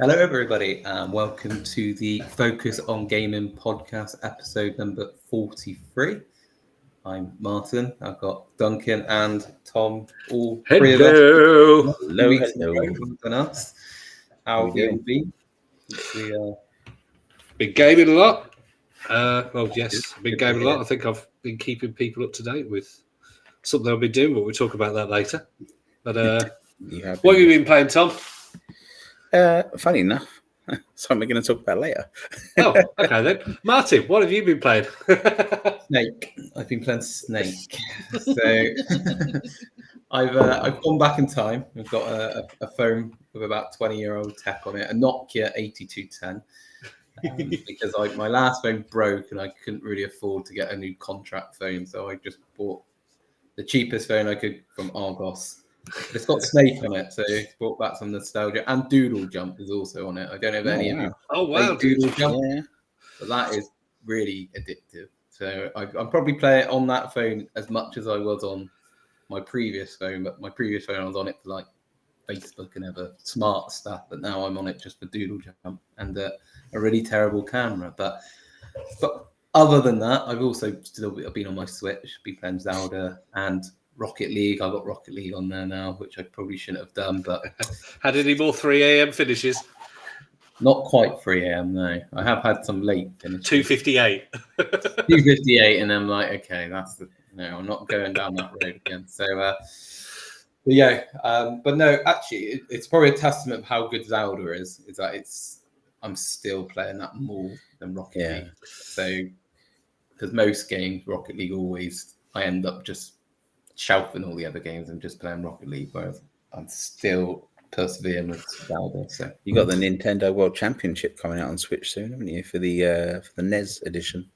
Hello, everybody, and welcome to the Focus on Gaming podcast, episode number 43. I'm Martin. I've got Duncan and Tom, all three of us. Hello. Than us. How have you all been? Been gaming a lot. Yes, I've been gaming a lot. I think I've been keeping people up to date with something I've been doing, but we'll talk about that later. But what have you been playing, Tom? Funny enough, something we're going to talk about later. Oh, okay then. Martin, what have you been playing? Snake. I've been playing Snake. So I've gone back in time. I've got a phone with about 20-year-old tech on it, a Nokia 8210. Because my last phone broke and I couldn't really afford to get a new contract phone, so I just bought the cheapest phone I could from Argos. It's got Snake on it, so it's brought back some nostalgia. And Doodle Jump is also on it. I don't know if any of you Doodle Jump, but that is really addictive. So I'm probably playing it on that phone as much as I was on my previous phone, but my previous phone I was on it for like Facebook and other smart stuff, but now I'm on it just for Doodle Jump and a really terrible camera. But other than that, I've also been on my Switch, been playing Zelda and Rocket League. I've got Rocket League on there now, which I probably shouldn't have done. But had any more 3 a.m. finishes? Not quite 3 a.m. No, I have had some late finishes. 2:58. 2:58, and I'm like, okay, I'm not going down that road again. So, but no, actually, it's probably a testament of how good Zelda is. Is that I'm still playing that more than Rocket League. So, because most games, Rocket League I end up just shelving all the other games and just playing Rocket League, whereas I'm still persevering with Zelda. So you got the Nintendo World Championship coming out on Switch soon, haven't you? For the NES edition.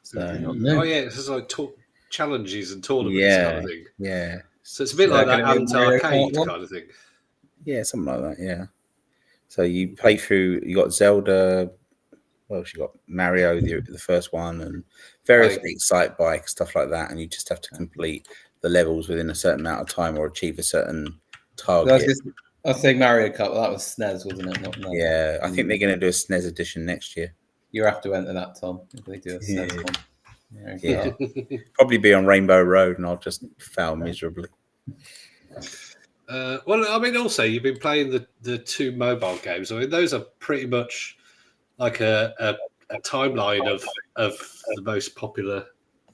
So it's like challenges and tournaments kind of thing. Yeah. So it's a bit like that anti-arcade kind of thing. Yeah, something like that. Yeah. So you play through. You got Zelda. Well, you got Mario, the first one, and various Excite Bike stuff like that, and you just have to complete the levels within a certain amount of time or achieve a certain target. I say Mario Kart, that was SNES, wasn't it? Not yeah, I think they're going to do a SNES edition next year. You have to enter that, Tom, if they do a SNES one. Yeah. Probably be on Rainbow Road, and I'll just fail miserably. Also, you've been playing the two mobile games. I mean, those are pretty much like a timeline of the most popular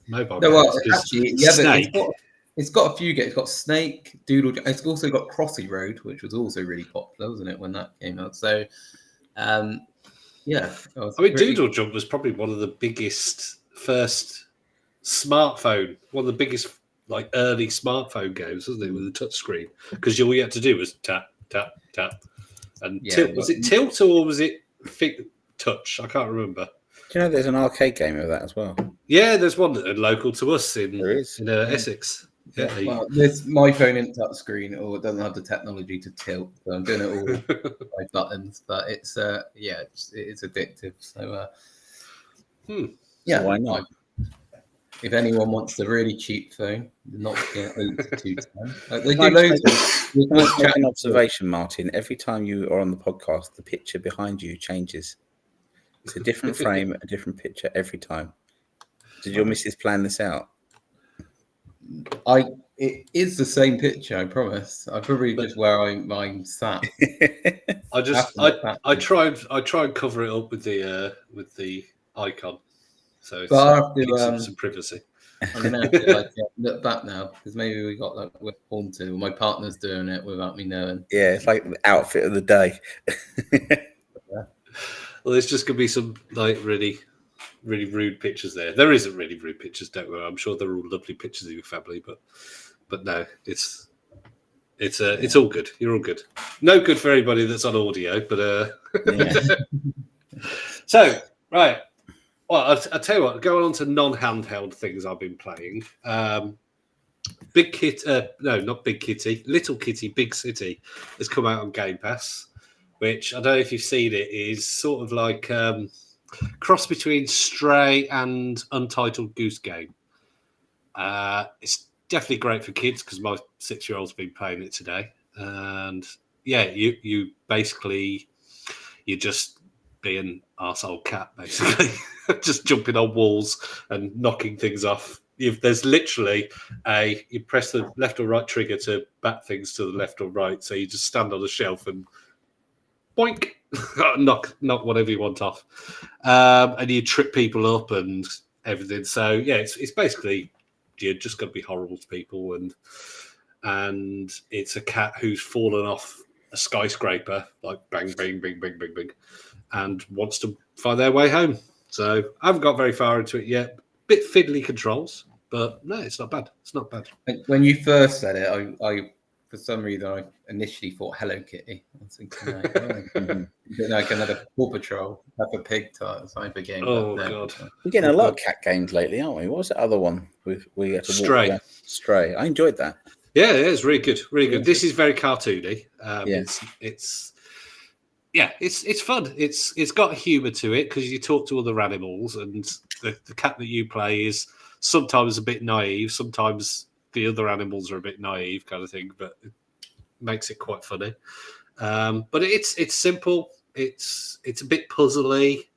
mobile games. Well, actually, Snake. It's got a few games. It's got Snake, Doodle Jump. It's also got Crossy Road, which was also really popular, wasn't it, when that came out? So, Doodle Jump was probably one of the biggest first smartphone, one of the biggest like early smartphone games, wasn't it, with the touch screen? Because all you had to do was tap, tap, tap, and tilt. Was it tilt or was it touch? I can't remember. Do you know there's an arcade game of that as well? Yeah, there's one local to us in Essex. Yeah. Well, my phone isn't touch screen or it doesn't have the technology to tilt, so I'm doing it all by buttons. But it's it's addictive. So So why not? If anyone wants the really cheap phone, the Nokia 8210, they do loads. Make an observation, Martin. Every time you are on the podcast, the picture behind you changes. It's a different frame, a different picture every time. Did your missus plan this out? It is the same picture, I promise. I probably just where I'm sat. I try and cover it up with the icon, so it's some privacy. I'm gonna have to look back now because maybe we're haunted. My partner's doing it without me knowing. Yeah, it's like the outfit of the day. Well, there's just gonna be some like really, really rude pictures there. There isn't really rude pictures, don't worry. I'm sure they're all lovely pictures of your family, but no, it's all good. You're all good. No good for anybody that's on audio, but So right. Well, I'll tell you what. Going on to non-handheld things I've been playing. Big Kit, no, not Big Kitty. Little Kitty, Big City has come out on Game Pass, which I don't know if you've seen it. Is sort of like cross between Stray and Untitled Goose Game. It's definitely great for kids because my 6-year-old's been playing it today, and you basically you're just being arsehole cat, basically, just jumping on walls and knocking things off. If there's literally you press the left or right trigger to bat things to the left or right, so you just stand on a shelf and boink, knock whatever you want off, and you trip people up and everything. So yeah, it's basically you're just going to be horrible to people, and it's a cat who's fallen off a skyscraper, like bang, bang, bang, bang, bang, bang, and wants to find their way home. So I haven't got very far into it yet. Bit fiddly controls, but no, it's not bad. It's not bad. When you first said it, I for some reason I initially thought Hello Kitty. I was thinking, like another Paw Patrol, Peppa Pig type of game. Oh god, we're getting a lot of cat games lately, aren't we? What was the other one we had to Stray? Walk Stray. I enjoyed that. Yeah, it's really good, really good. This is very cartoony. It's fun. It's got humour to it because you talk to other animals, and the cat that you play is sometimes a bit naive, sometimes the other animals are a bit naive, kind of thing. But it makes it quite funny. But it's simple. It's a bit puzzly.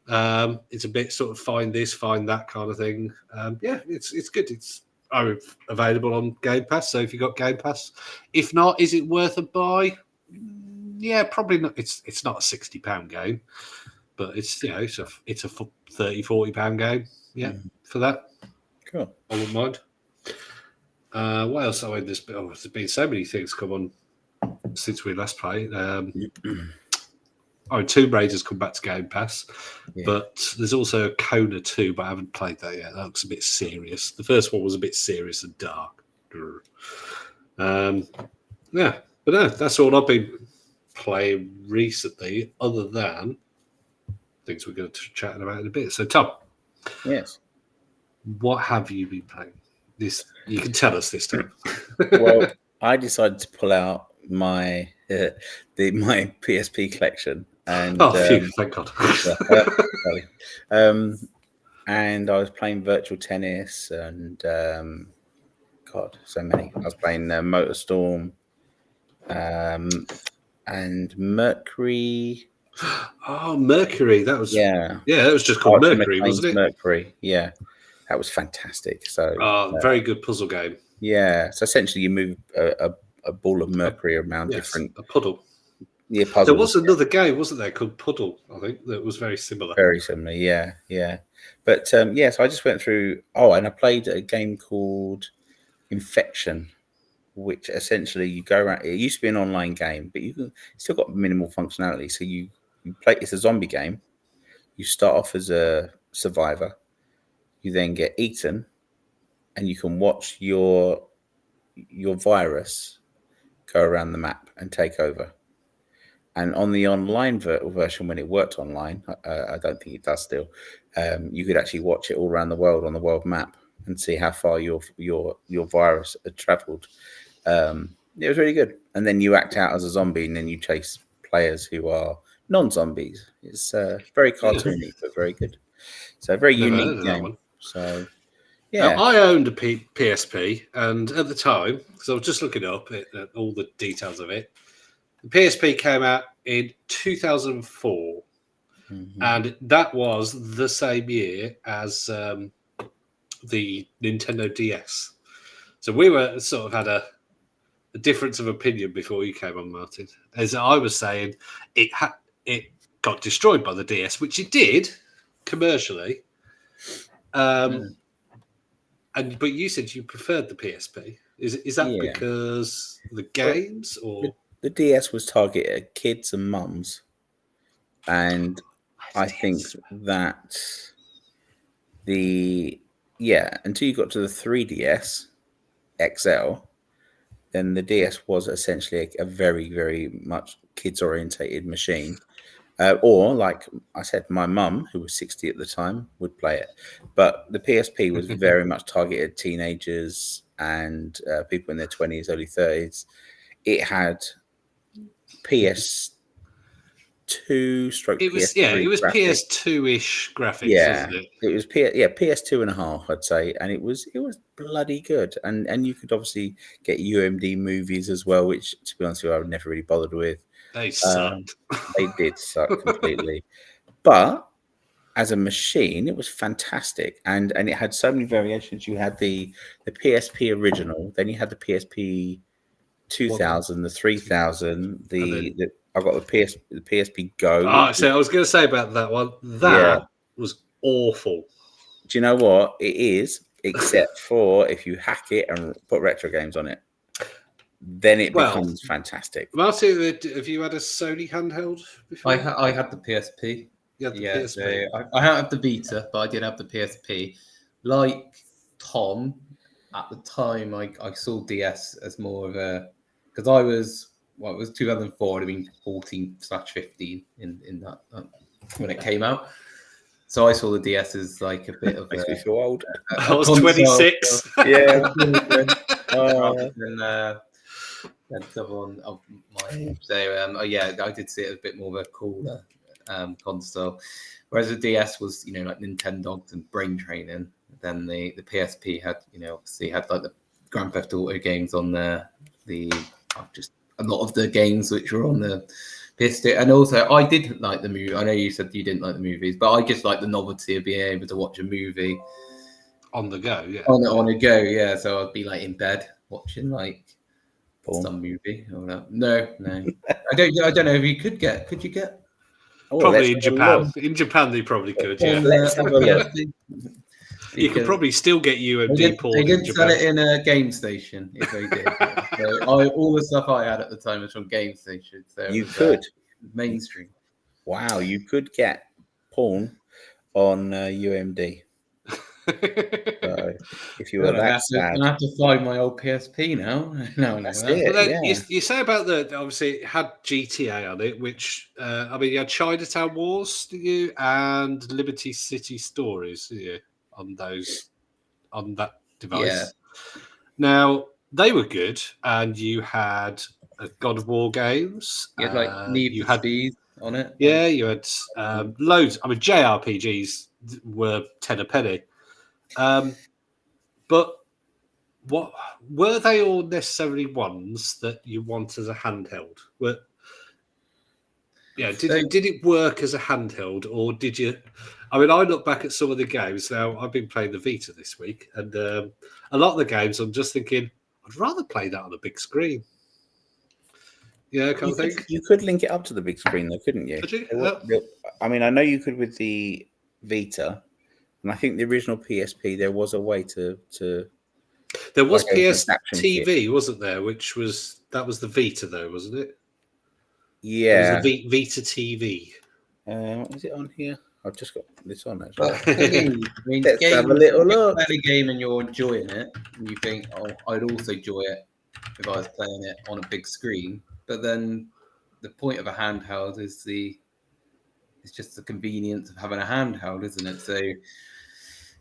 It's a bit sort of find this, find that kind of thing. It's good. It's available on Game Pass. So if you got Game Pass, if not, is it worth a buy? Yeah, probably not. It's not a £60 game, but it's a £30-40 game. Yeah, for that. Cool. I wouldn't mind. What else? There's been so many things come on since we last played. Tomb Raider's come back to Game Pass, but there's also Kona 2, but I haven't played that yet. That looks a bit serious. The first one was a bit serious and dark. But no, that's all I've been playing recently, other than things we're going to chat about in a bit. So, Tom, yes, what have you been playing? This you can tell us this time. Well, I decided to pull out my PSP collection, and phew, thank God. And I was playing virtual tennis, and so many. I was playing MotorStorm, and Mercury. Oh, Mercury! That was that was just called Mercury, wasn't it? Mercury, yeah, that was fantastic. So, very good puzzle game. Yeah, so essentially you move a ball of mercury around different a puddle. Yeah, puzzles. There was another game, wasn't there, called Puddle? I think that was very similar. Very similar, yeah. But so I just went through. Oh, and I played a game called Infection, which essentially you go around. It used to be an online game, but you still got minimal functionality. So you play. It's a zombie game. You start off as a survivor. You then get eaten, and you can watch your virus go around the map and take over. And on the online version, when it worked online, I don't think it does still. You could actually watch it all around the world on the world map and see how far your virus had travelled. It was really good. And then you act out as a zombie, and then you chase players who are non-zombies. It's very cartoony, but very good. So a very unique game. So yeah, now, I owned a PSP, and at the time, because I was just looking up at all the details of it, the PSP came out in 2004, and that was the same year as the Nintendo DS. So we were sort of had a difference of opinion before you came on, Martin. As I was saying, it got destroyed by the DS, which it did commercially. But you said you preferred the PSP. Is that because the games or the DS was targeted at kids and mums, and I think that until you got to the 3DS XL, then the DS was essentially a very, very much kids orientated machine. Or, like I said, my mum, who was 60 at the time, would play it. But the PSP was very much targeted teenagers and people in their 20s, early 30s. It had PS2 stroke. It was PS3 it was graphics. PS2-ish graphics, wasn't it? It was PS2 and a half, I'd say, and it was bloody good. And you could obviously get UMD movies as well, which, to be honest with you, I never really bothered with. They sucked. They did suck completely. But as a machine, it was fantastic, and it had so many variations. You had the PSP original, then you had the PSP 2000, the 3000, I got the PSP Go. So I was going to say about that one. That was awful. Do you know what it is? Except for if you hack it and put retro games on it, then it becomes fantastic. Martin, have you had a Sony handheld before? I had the PSP. You had the PSP. So I have the Vita, but I did have the PSP. Like Tom, at the time, I saw DS as more of a, because I was, it was 2004. I'd have been 14/15 in that when it came out. So I saw the DS as like a bit of. Makes me feel old. I was 26. Yeah. And someone of my age. So I did see it as a bit more of a cooler console. Whereas the DS was, like Nintendogs and brain training. Then the PSP had, obviously had like the Grand Theft Auto games on there. Just a lot of the games which were on the PSP. And also I did like the movie. I know you said you didn't like the movies, but I just like the novelty of being able to watch a movie on the go, yeah. On the go, yeah. So I'd be like in bed watching like some movie or that. No. I don't know if you could get. Could you get? Probably in Japan. In Japan, they probably could. Yeah. Let's have a look. You could probably still get UMD porn. They didn't sell it in a game station if they did. So all the stuff I had at the time was from game station. So you could mainstream. Wow, you could get porn on UMD. So if you were that sad, I have to find my old PSP now. No, that's it. You say about obviously it had GTA on it, which you had Chinatown Wars, did you, and Liberty City Stories, did you, on that device? Yeah. Now they were good, and you had God of War games. You had like Need for Speed on it. Yeah, you had loads. JRPGs were 10 a penny. But what were they all necessarily ones that you want as a handheld? Did it work as a handheld, or did you? I look back at some of the games now. I've been playing the Vita this week, and a lot of the games I'm just thinking I'd rather play that on a big screen. Yeah, you could link it up to the big screen, though, couldn't you? Could you? I know you could with the Vita. And I think the original PSP, there was a way to. There was PS TV, wasn't there? That was the Vita, though, wasn't it? Yeah. It was the Vita TV. Is it on here? I've just got this on actually. Let's have a little look. Play a game and you're enjoying it, and you think, "Oh, I'd also enjoy it if I was playing it on a big screen." But then the point of a handheld is it's just the convenience of having a handheld, isn't it? So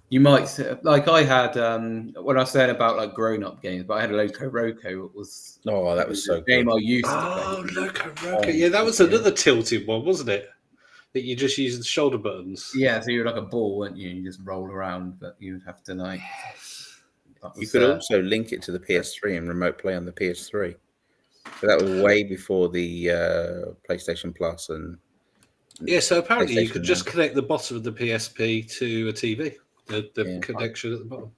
you might, like I had, when I was saying about like grown-up games, but I had a Loco Roco. It was that was so game good. I used to play. Oh, Loco Roco. Yeah, that was another tilted one, wasn't it? That you just used the shoulder buttons. Yeah, so you were like a ball, weren't you? You just roll around, but you would have to like. You could also link it to the PS3 and remote play on the PS3. So that was way before the PlayStation Plus and. Yeah, so apparently you could just connect the bottom of the PSP to a TV, the connection at the bottom.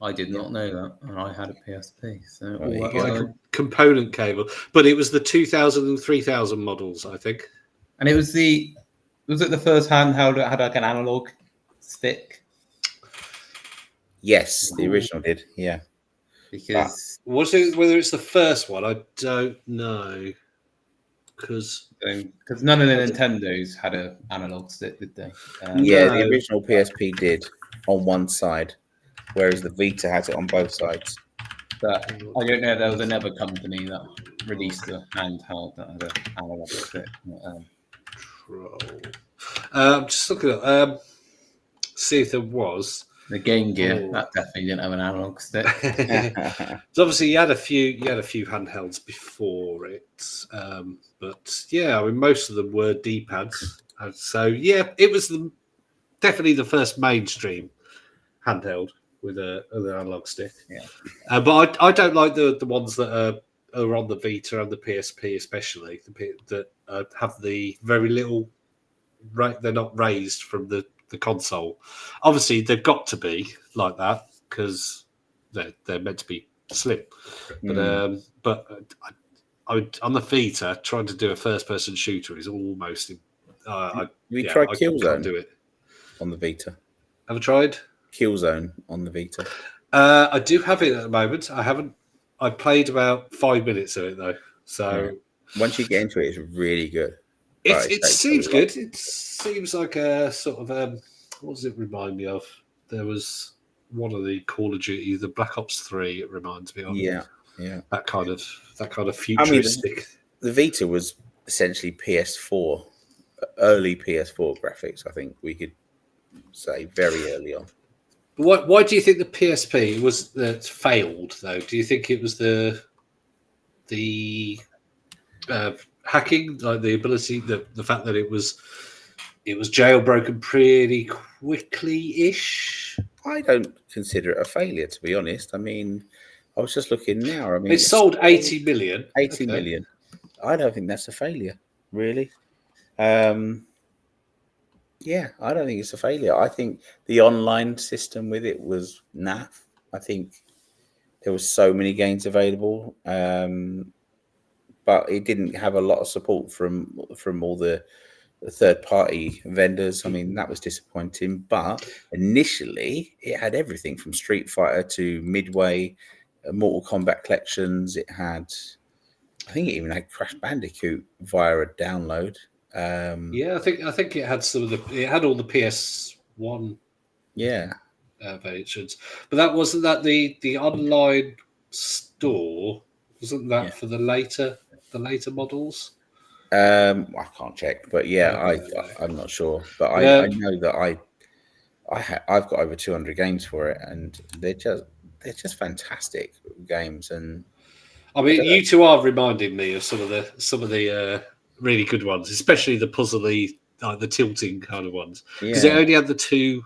I did not know that, and I had a PSP. So component cable, but it was the 2000 and 3000 models, I think. And it was it the first handheld that had like an analog stick? Yes, the original did. Yeah, because whether it's the first one, I don't know. Because none of the Nintendos had an analog stick, did they? The original PSP did on one side, whereas the Vita has it on both sides. But I don't know. There was another company that released a handheld that had an analog stick. Just looking at see if there was. The Game Gear that definitely didn't have an analog stick. So obviously, you had a few handhelds before it, but most of them were D-pads. So it was definitely the first mainstream handheld with an analog stick. Yeah, but I don't like the ones that are are on the Vita and the PSP, especially that have the very little. They're not raised from the console. Obviously, they've got to be like that because they're meant to be slim. But on the Vita, trying to do a first-person shooter is almost. We tried I Killzone can't do it on the Vita. Have I tried Killzone on the Vita? I do have it at the moment. I haven't. I played about 5 minutes of it though. So once you get into it, it's really good. It seems good. It seems like a sort of what does it remind me of? There was one of the Call of Duty, the Black Ops 3. It reminds me of. Yeah. That kind of futuristic. I mean, the Vita was essentially PS4, early PS4 graphics. I think we could say very early on. Why do you think the PSP was that failed though? Do you think it was the hacking, like the ability, the fact that it was jailbroken pretty quickly-ish? I don't consider it a failure, to be honest. I mean, I was just looking now. I mean, it sold 80 million. 80 million. I don't think that's a failure, really. Yeah, I don't think it's a failure. I think the online system with it was naff. I think there was so many games available, but it didn't have a lot of support from all the third-party vendors. I mean, that was disappointing. But initially, it had everything from Street Fighter to Midway, Mortal Kombat collections. It had, I think, it even had Crash Bandicoot via a download. I think it had it had all the PS1 versions, but wasn't that the online store, wasn't that for the later models? I can't check, but I'm not sure. But I know that I've got over 200 games for it, and they're just fantastic games. And I mean, you two are reminding me of some of the really good ones, especially the puzzly, like the tilting kind of ones, because it only had the two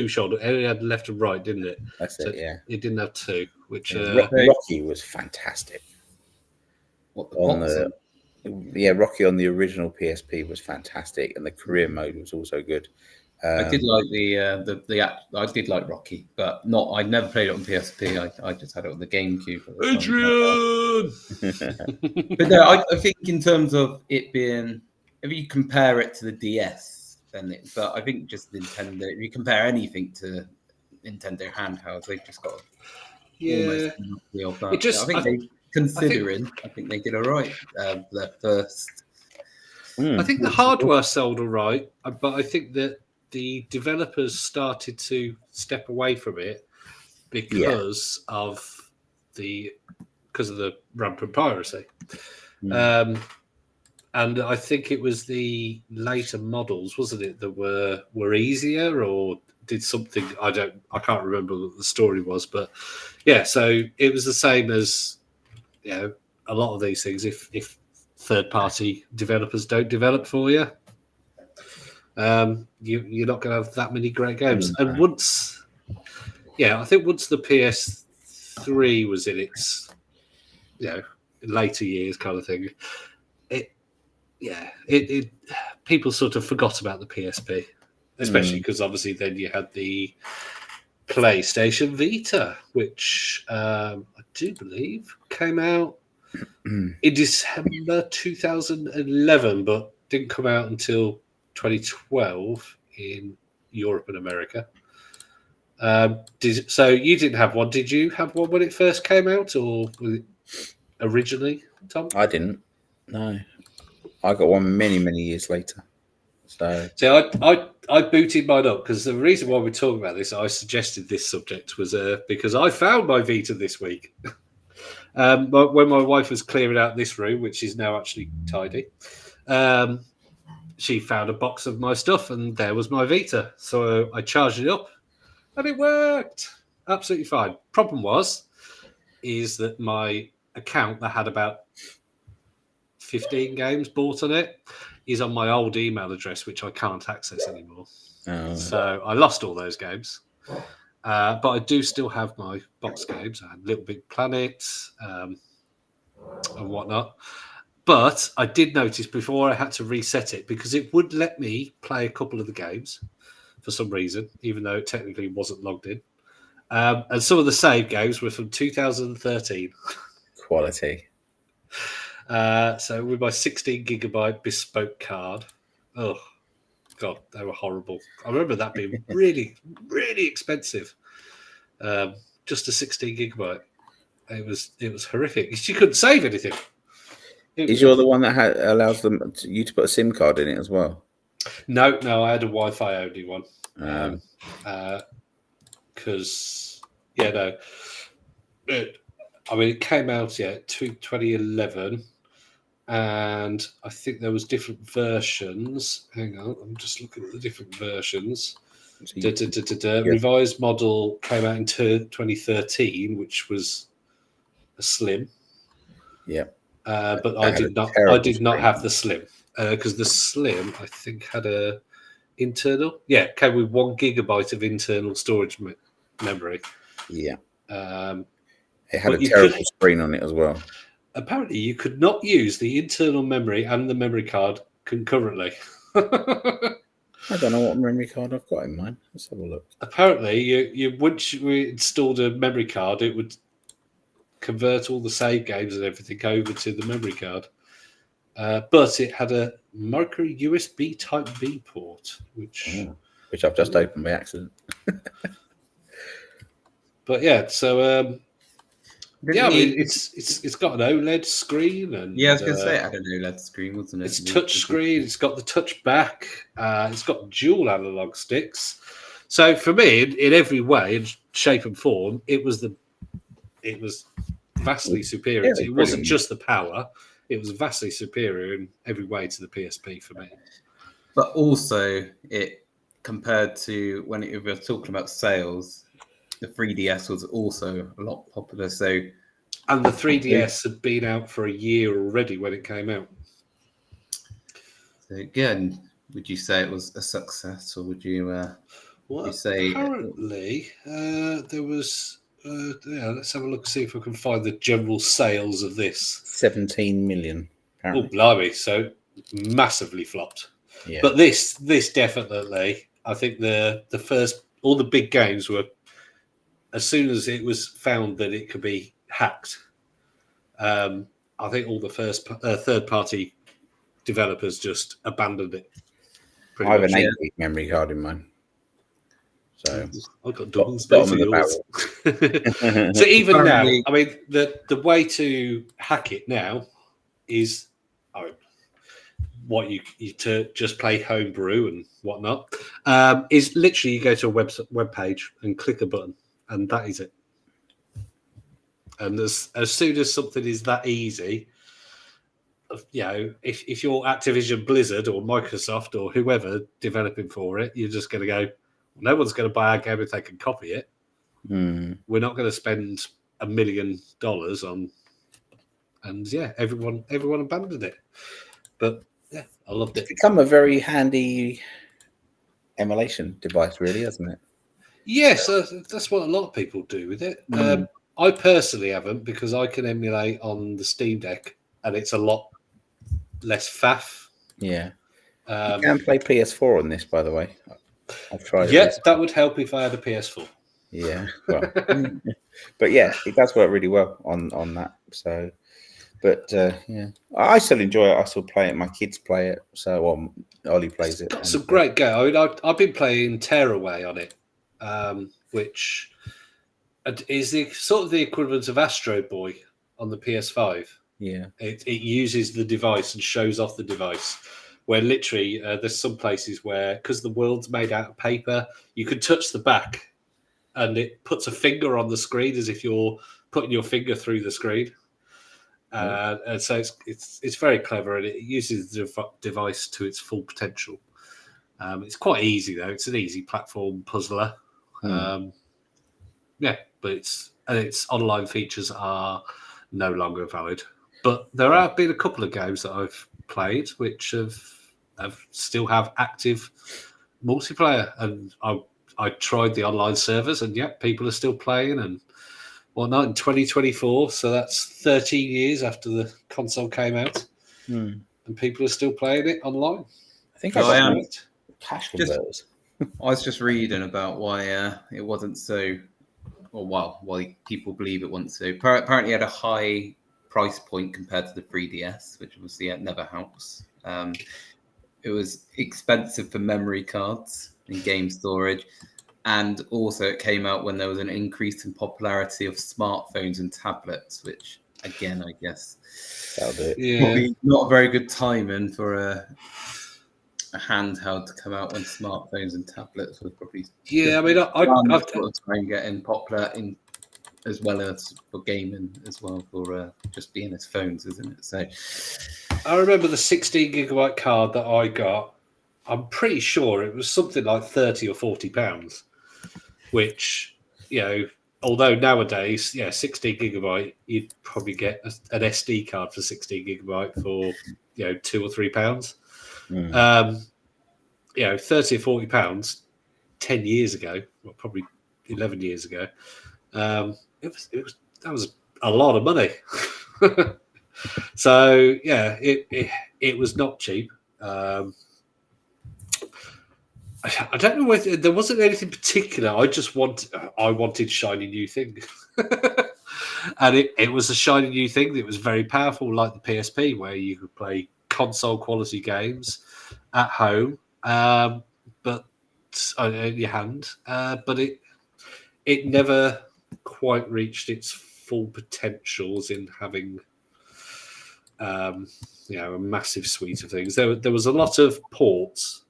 shoulder. It only had left and right, didn't it? That's it. Yeah, it didn't have two. Which Rocky was fantastic. Rocky on the original PSP was fantastic, and the career mode was also good. I did like I did like Rocky, but I never played it on PSP. I just had it on the GameCube. Adrian! But no, I think in terms of it being, if you compare it to the DS, but I think just Nintendo, if you compare anything to Nintendo handhelds, they've just got almost of that. I think they did all right. Their first. I think the hardware sold all right, but I think that the developers started to step away from it because of the rampant piracy. And I think it was the later models, wasn't it, that were easier or did something. I can't remember what the story was, but so it was the same as a lot of these things. If third-party developers don't develop for you, you're not going to have that many great games. And I think once the PS3 was in its later years kind of thing, it people sort of forgot about the PSP, especially because obviously then you had the PlayStation Vita, which I do believe came out in December 2011, but didn't come out until 2012 in Europe and America. So you didn't have one? Did you have one when it first came out, or was it originally, Tom? I didn't. No, I got one many years later. So I booted mine up because the reason why we're talking about this, I suggested this subject was because I found my Vita this week. When my wife was clearing out this room, which is now actually tidy, she found a box of my stuff, and there was my Vita. So I charged it up, and it worked absolutely fine. Problem is that my account that had about 15 games bought on it is on my old email address, which I can't access anymore. So I lost all those games. But I do still have my box games. I had Little Big Planet, and whatnot. But I did notice before I had to reset it because it would let me play a couple of the games for some reason, even though it technically wasn't logged in. And some of the save games were from 2013. Quality. So with my 16 gigabyte bespoke card, oh god, they were horrible. I remember that being really, really expensive. Just a 16 gigabyte. It was horrific. You couldn't save anything. Is yours the one that allows you to put a SIM card in it as well? No, I had a Wi-Fi only one. Because it came out 2011, and I think there was different versions. Hang on, I'm just looking at the different versions. Revised model came out in 2013, which was a slim. Yeah. But I did not have the slim because the slim I think had a internal. Yeah, it came with 1 gigabyte of internal storage memory. Yeah. It had a terrible screen on it as well. Apparently, you could not use the internal memory and the memory card concurrently. I don't know what memory card I've got in mine. Let's have a look. Apparently, you once you installed a memory card, it would convert all the save games and everything over to the memory card. But it had a micro USB Type B port, which I've just opened by accident. But yeah, so it's got an OLED screen, and I was going to say it had an OLED screen, wasn't it? It's touch screen. It's got the touch back. It's got dual analog sticks. So for me, in every way, in shape and form, it was vastly superior. It wasn't just the power; it was vastly superior in every way to the PSP for me. But also, it compared to when we were talking about sales, the 3DS was also a lot popular. And the 3DS had been out for a year already when it came out. So again, would you say it was a success, or would you? You say apparently there was. Let's have a look, see if I can find the general sales of this. 17 million. Apparently. Oh, blimey! So massively flopped. Yeah. But this definitely, I think the first, all the big games were, as soon as it was found that it could be hacked, I think all the first third-party developers just abandoned it. I have an 8 gig memory card in mine. So I've got double space for yours. So even now, I mean, the way to hack it now is what you to just play homebrew and whatnot. Is literally you go to a web page and click a button, and that is it. And as soon as something is that easy, if you're Activision Blizzard or Microsoft or whoever developing for it, you're just going to go, no one's going to buy our game if they can copy it. We're not going to spend $1 million on, and everyone abandoned it. But yeah, I loved it. It's become a very handy emulation device, really, hasn't it? Yes, that's what a lot of people do with it. I personally haven't, because I can emulate on the Steam Deck, and it's a lot less faff. Yeah, you can play PS4 on this, by the way. I've tried. Yeah, that would help if I had a PS4. Yeah, well, but yeah, it does work really well on that. So, but I still enjoy it. I still play it. My kids play it. So, Ollie plays it. Got some great go. I mean, I've been playing Tearaway on it, which is the sort of the equivalent of Astro Boy on the PS5. Yeah, it uses the device and shows off the device. Where literally there's some places where, because the world's made out of paper, you can touch the back and it puts a finger on the screen as if you're putting your finger through the screen. And so it's very clever, and it uses the device to its full potential. It's quite easy though. It's an easy platform puzzler. But its online features are no longer valid. But there have been a couple of games that I've played which still have active multiplayer, and I tried the online servers, and people are still playing, and not in 2024, so that's 13 years after the console came out, and people are still playing it online. I think No, I I am. got cash converters. I was just reading about why it wasn't so, or why people believe it wasn't so. Apparently, it had a high price point compared to the 3DS, which obviously never helps. It was expensive for memory cards and game storage, and also it came out when there was an increase in popularity of smartphones and tablets, which again, I guess, That'll do it. Yeah, probably not very good timing for a handheld to come out when smartphones and tablets were probably I mean, I've sort of trying getting popular in as well as for gaming as well for just being as phones, isn't it? So I remember the 16 gigabyte card that I got. I'm pretty sure it was something like 30 or 40 pounds, which, although nowadays, 16 gigabyte, you'd probably get an SD card for 16 gigabyte for, £2 or £3. 30 or 40 pounds 10 years ago, well, probably 11 years ago. That was a lot of money. So it was not cheap. I don't know whether there wasn't anything particular. I wanted shiny new thing, and it was a shiny new thing that was very powerful, like the PSP, where you could play console quality games at home, but in your hand. But it never quite reached its full potentials in having a massive suite of things. There was a lot of ports.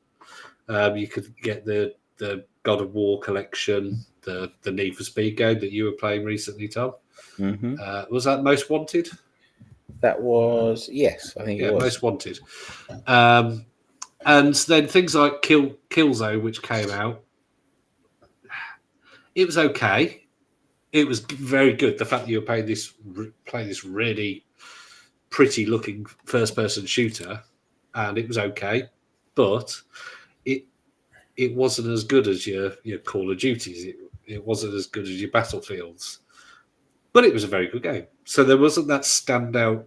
You could get the God of War collection, the Need for Speed game that you were playing recently, Tom. Was that Most Wanted? That was, yes, I think it was. Most Wanted. And then things like Killzone, which came out, it was okay. It was very good. The fact that you were playing this really pretty looking first person shooter, and it was okay, but it wasn't as good as your Call of Duties. It wasn't as good as your Battlefields, but it was a very good game. So there wasn't that standout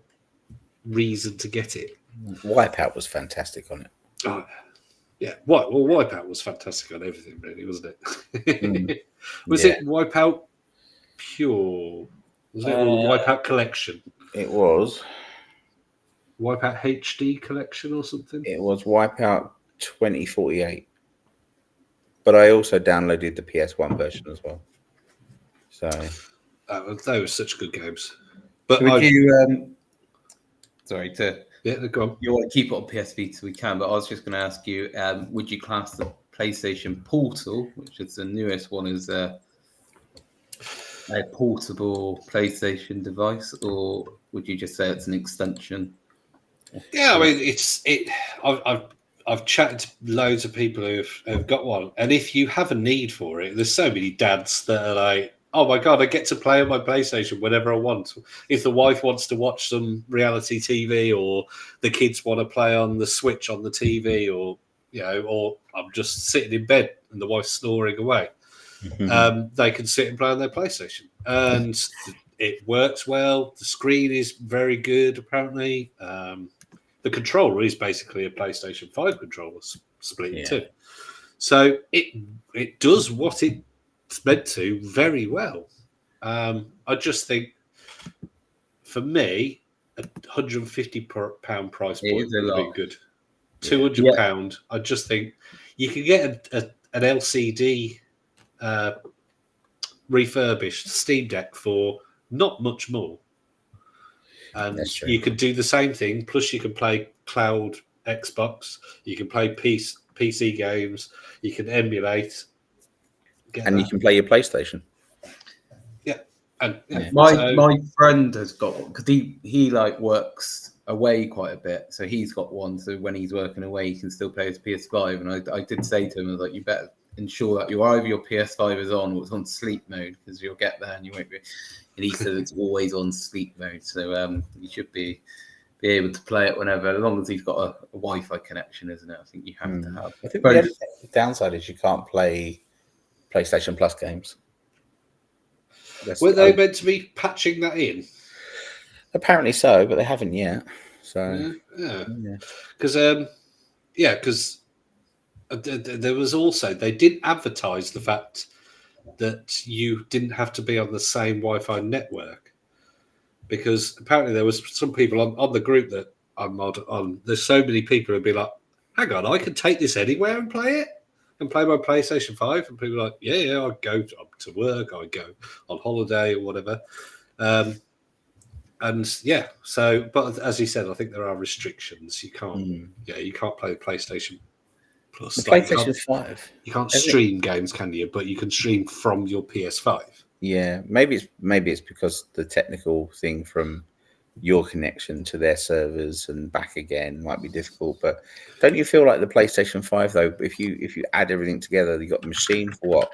reason to get it. Wipeout was fantastic on it. Oh, yeah. Wipeout was fantastic on everything, really, wasn't it? Was it Wipeout Pure? Was it Wipeout Collection? It was. Wipeout HD Collection or something? It was Wipeout 2048. But I also downloaded the PS1 version as well. So they were such good games. But would you sorry to go on. You want to keep it on PS Vita so we can, but I was just going to ask you, would you class the PlayStation Portal, which is the newest one, as a portable PlayStation device, or would you just say it's an extension? Yeah, I mean, I've chatted to loads of people who've got one, and if you have a need for it, there's so many dads that are like, "Oh my god, I get to play on my PlayStation whenever I want." If the wife wants to watch some reality TV, or the kids want to play on the Switch on the TV, or or I'm just sitting in bed and the wife's snoring away, they can sit and play on their PlayStation, and it works well. The screen is very good, apparently. The controller is basically a PlayStation 5 controller split in two. So it does what it's meant to very well. I just think, for me, a £150 price point would have been good. £200, I just think you could get an LCD refurbished Steam Deck for not much more. And you could do the same thing. Plus, you can play cloud Xbox. You can play PC games. You can emulate. You can play your PlayStation. Yeah. And my friend has got one because he like works away quite a bit. So he's got one. So when he's working away, he can still play his PS5. And I did say to him, I was like, you better ensure that either your PS5 is on or it's on sleep mode, because you'll get there and you won't be. And he said it's always on sleep mode, so you should be able to play it whenever, as long as he's got a Wi-Fi connection, isn't it? I think you have to have. I think the downside is you can't play PlayStation Plus games. Were they meant to be patching that in? Apparently so, but they haven't yet. So yeah, because there was also, they did advertise the fact that you didn't have to be on the same Wi-Fi network, because apparently there was some people on the group that I'm mod on. There's so many people who'd be like, hang on, I can take this anywhere and play it, and play my PlayStation 5. And people are like, yeah, I go to work, I go on holiday or whatever. And yeah, so, but as you said, I think there are restrictions. You can't, you can't play the PlayStation Plus. The PlayStation 5. You can't stream games, can you? But you can stream from your PS5. Yeah, maybe it's because the technical thing from your connection to their servers and back again might be difficult. But don't you feel like the PlayStation 5 though? If you add everything together, you got the machine for what,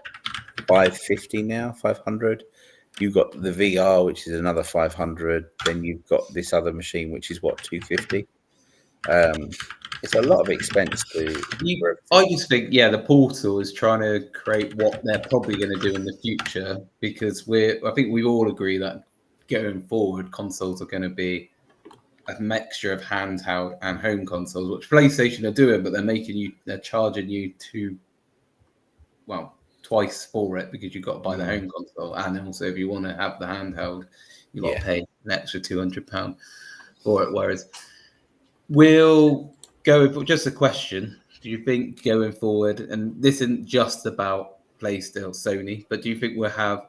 550 now, 500. You've got the VR, which is another 500. Then you've got this other machine, which is what, 250. It's a lot of expense to. I just think, the Portal is trying to create what they're probably going to do in the future, because I think we all agree that going forward, consoles are going to be a mixture of handheld and home consoles, which PlayStation are doing, but they're charging you twice for it, because you've got to buy the home console, and also if you want to have the handheld, you've got to pay an extra £200 for it. Whereas just a question, do you think going forward, and this isn't just about PlayStation, Sony, but do you think we'll have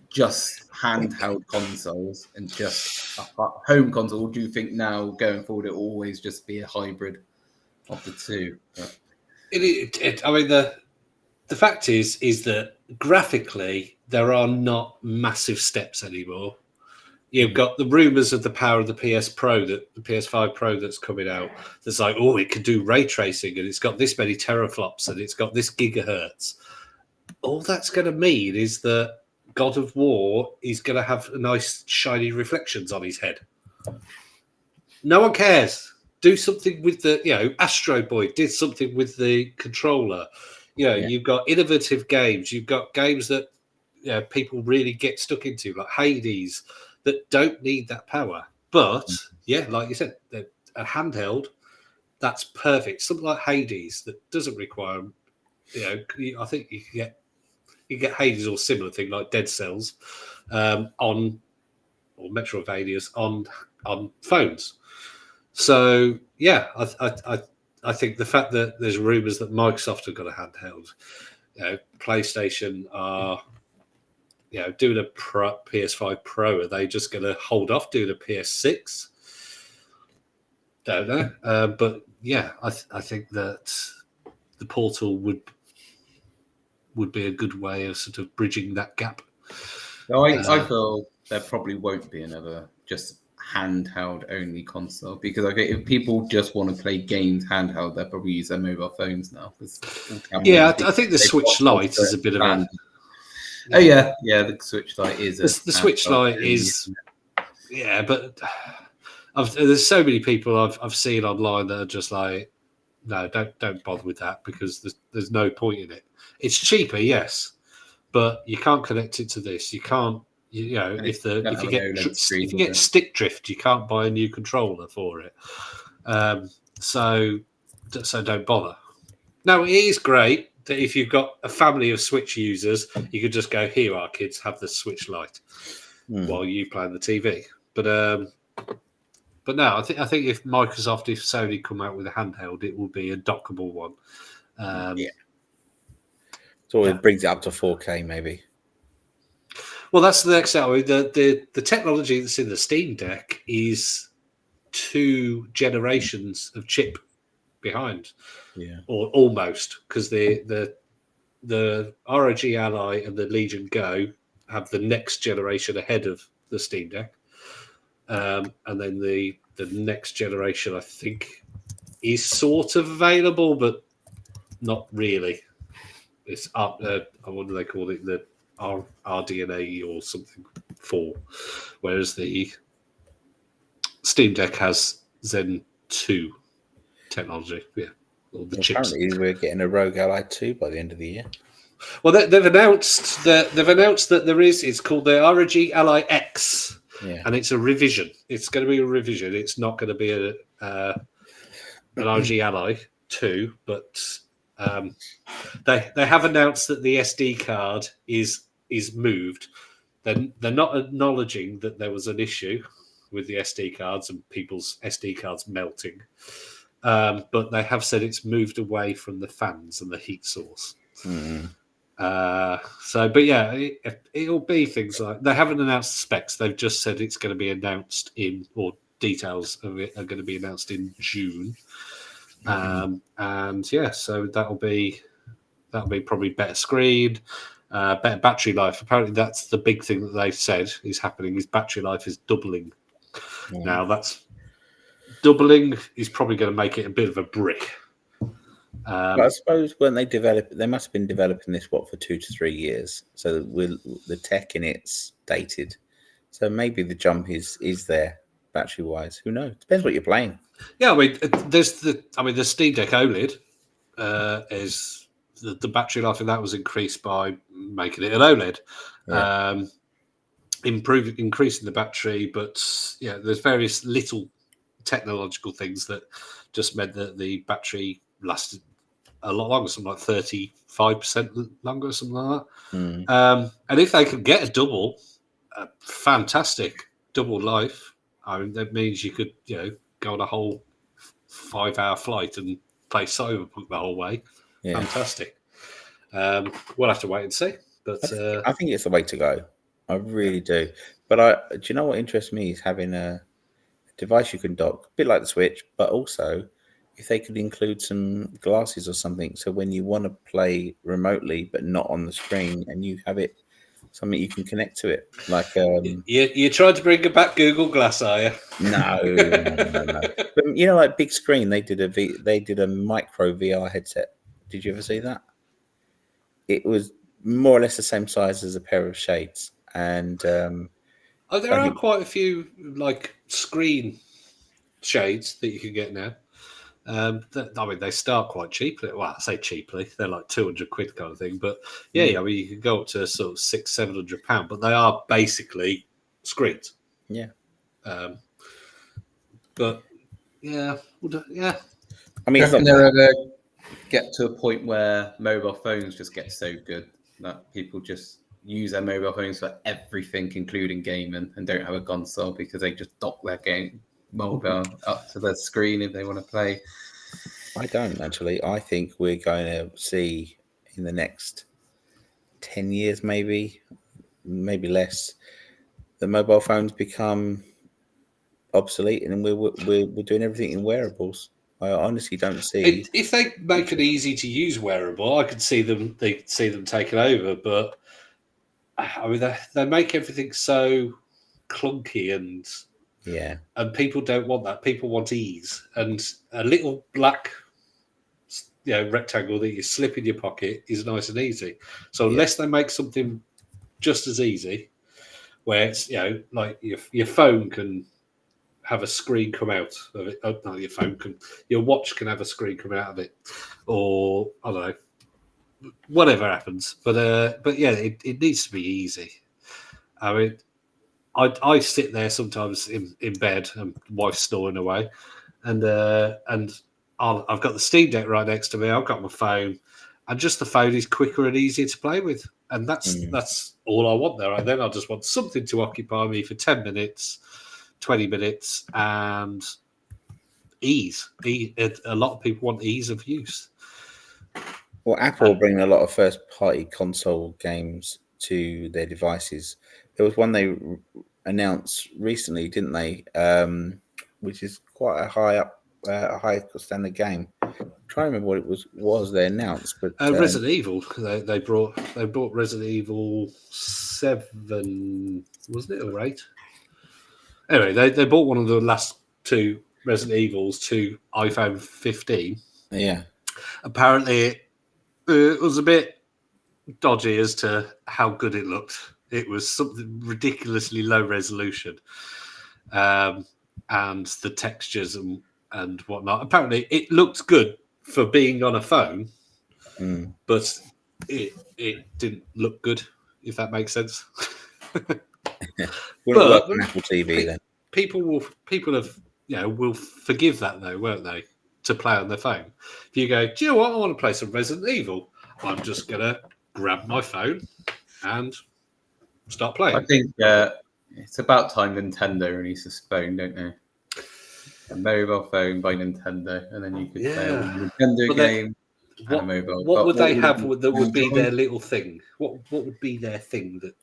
just handheld consoles and just a home console? Or do you think now going forward it will always just be a hybrid of the two? I mean, the fact is that graphically there are not massive steps anymore. You've got the rumours of the power of the PS5 Pro that's coming out. That's like, oh, it can do ray tracing, and it's got this many teraflops, and it's got this gigahertz. All that's going to mean is that God of War is going to have nice shiny reflections on his head. No one cares. Do something with the, Astro Boy did something with the controller. You've got innovative games. You've got games that people really get stuck into, like Hades, that don't need that power. But like you said, a handheld, that's perfect. Something like Hades that doesn't require, I think you can get Hades or similar thing like Dead Cells or Metroidvanias on phones. So I think the fact that there's rumours that Microsoft have got a handheld, PlayStation are, doing a PS5 Pro. Are they just going to hold off doing a PS6? Don't know. But I think that the Portal would be a good way of sort of bridging that gap. No, I feel there probably won't be another just handheld only console, because I think if people just want to play games handheld, they'll probably use their mobile phones now. I think the Switch Lite is a bit of a. The Switch Lite is the Switch Lite is, but there's so many people I've seen online that are just like, no, don't bother with that, because there's no point in it. It's cheaper, yes, but you can't connect it to this. You can't, if you get stick drift, you can't buy a new controller for it. So don't bother. Now, it is great that if you've got a family of Switch users, you could just go, here are kids, have the Switch Lite while you play on the TV. But no, I think if Sony come out with a handheld, it will be a dockable one. So it brings it up to 4K, maybe. Well, that's the next thing. The technology that's in the Steam Deck is 2 generations of chip behind, or almost, because the ROG Ally and the Legion Go have the next generation ahead of the Steam Deck, and then the next generation, I think, is sort of available, but not really. It's what do they call it? The RDNA or something 4, whereas the Steam Deck has Zen 2 technology. Or the chips. Apparently, we're getting a Rogue Ally 2 by the end of the year. Well, they've announced that there is. It's called the ROG Ally X, and it's a revision. It's going to be a revision. It's not going to be an ROG Ally 2, but they have announced that the SD card is moved. They're not acknowledging that there was an issue with the SD cards and people's SD cards melting, but they have said it's moved away from the fans and the heat source. But yeah, it'll be things like they haven't announced the specs. They've just said it's going to be announced or details of it are going to be announced in June. And yeah, so that'll be probably better screen, better battery life. Apparently, that's the big thing that they've said is happening. Is battery life is doubling. Now that's doubling is probably going to make it a bit of a brick. But I suppose when they must have been developing this for 2 to 3 years. So the tech in it's dated. So maybe the jump is there battery wise. Who knows? Depends what you're playing. Yeah, I mean, the Steam Deck OLED is the battery life of that was increased by making it an OLED, increasing the battery. But yeah, there's various little technological things that just meant that the battery lasted a lot longer, something like 35% longer, or something like that. And if they could get a fantastic double life, I mean, that means you could, go on a whole 5-hour flight and play Cyberpunk the whole way. Yeah. Fantastic. We'll have to wait and see. But I think it's the way to go. I really do. But do you know what interests me is having a device you can dock, a bit like the Switch, but also if they could include some glasses or something, so when you want to play remotely but not on the screen, and you have it something you can connect to it, like you tried to bring back Google Glass, are you? No. But like big screen, they did a micro VR headset. Did you ever see that? It was more or less the same size as a pair of shades, and there are quite a few like screen shades that you can get now. I mean, they start quite cheaply. Well, I say cheaply; they're like £200 kind of thing. But yeah, I mean, you can go up to sort of £600-700, but they are basically screens. Yeah. But yeah. I mean, can there ever get to a point where mobile phones just get so good that people just use their mobile phones for everything, including gaming, and don't have a console because they just dock their mobile up to the screen if they want to play? I don't actually. I think we're going to see in the next 10 years, maybe less, the mobile phones become obsolete, and we're doing everything in wearables. I honestly don't see. If they make an easy to use wearable, I could see them. They could see them taking over, but I mean, they make everything so clunky and. Yeah, and people don't want that. People want ease, and a little black, rectangle that you slip in your pocket is nice and easy. So unless they make something just as easy, where it's like your phone can have a screen come out of it. Oh, no, your watch can have a screen come out of it, or I don't know, whatever happens. But yeah, it needs to be easy. I mean. I sit there sometimes in bed and wife's snoring away, and I've got the Steam Deck right next to me. I've got my phone, and just the phone is quicker and easier to play with, and that's all I want there. And then I just want something to occupy me for 10 minutes, 20 minutes, and ease. A lot of people want ease of use. Well, Apple bring a lot of first-party console games to their devices. There was one they announced recently, didn't they? Which is quite a high standard game. I'm trying to remember what it was they announced, but Resident Evil. They brought Resident Evil 7, wasn't it, or 8? Anyway, they bought one of the last two Resident Evils to iPhone 15. Yeah. Apparently, it was a bit dodgy as to how good it looked. It was something ridiculously low resolution, and the textures and whatnot. Apparently, it looked good for being on a phone, but it didn't look good, if that makes sense. Wouldn't work But on Apple TV then. people will forgive that though, won't they? To play on their phone. If you go, do you know what? I want to play some Resident Evil. I'm just gonna grab my phone and start playing. I think it's about time Nintendo releases a phone, don't they? A mobile phone by Nintendo, and then you could play a Nintendo game and a mobile. What would they have that would be their little thing? What would be their thing that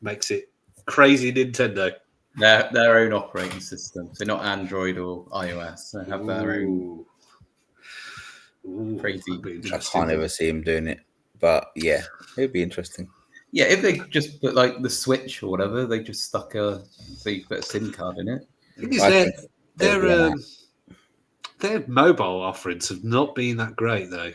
makes it crazy Nintendo? Their own operating system, so not Android or iOS. They have their own crazy. I can't ever see him doing it, but yeah, it'd be interesting. Yeah, if they just put like the Switch or whatever, they just stuck so you put a SIM card in it. Their mobile offerings have not been that great though.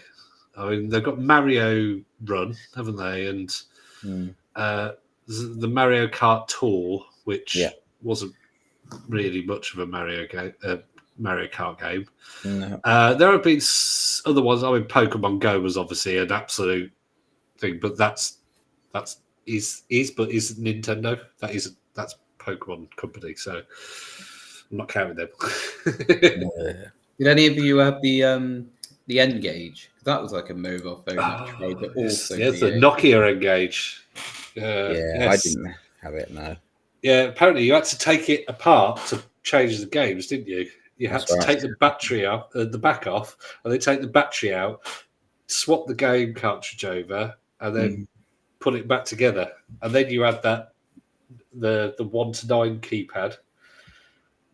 I mean, they've got Mario Run, haven't they? And the Mario Kart Tour, which wasn't really much of a Mario Kart game. No. There have been other ones. I mean, Pokemon Go was obviously an absolute thing, but that's Nintendo. That's Pokemon company, so I'm not counting them. Did any of you have the N-Gage? That was like a mobile phone. But also the Nokia N-Gage. I didn't have it. No. Yeah, apparently you had to take it apart to change the games, didn't you? You had to take the battery out, the back off, and then take the battery out, swap the game cartridge over, and then put it back together. And then you had the 1 to 9 keypad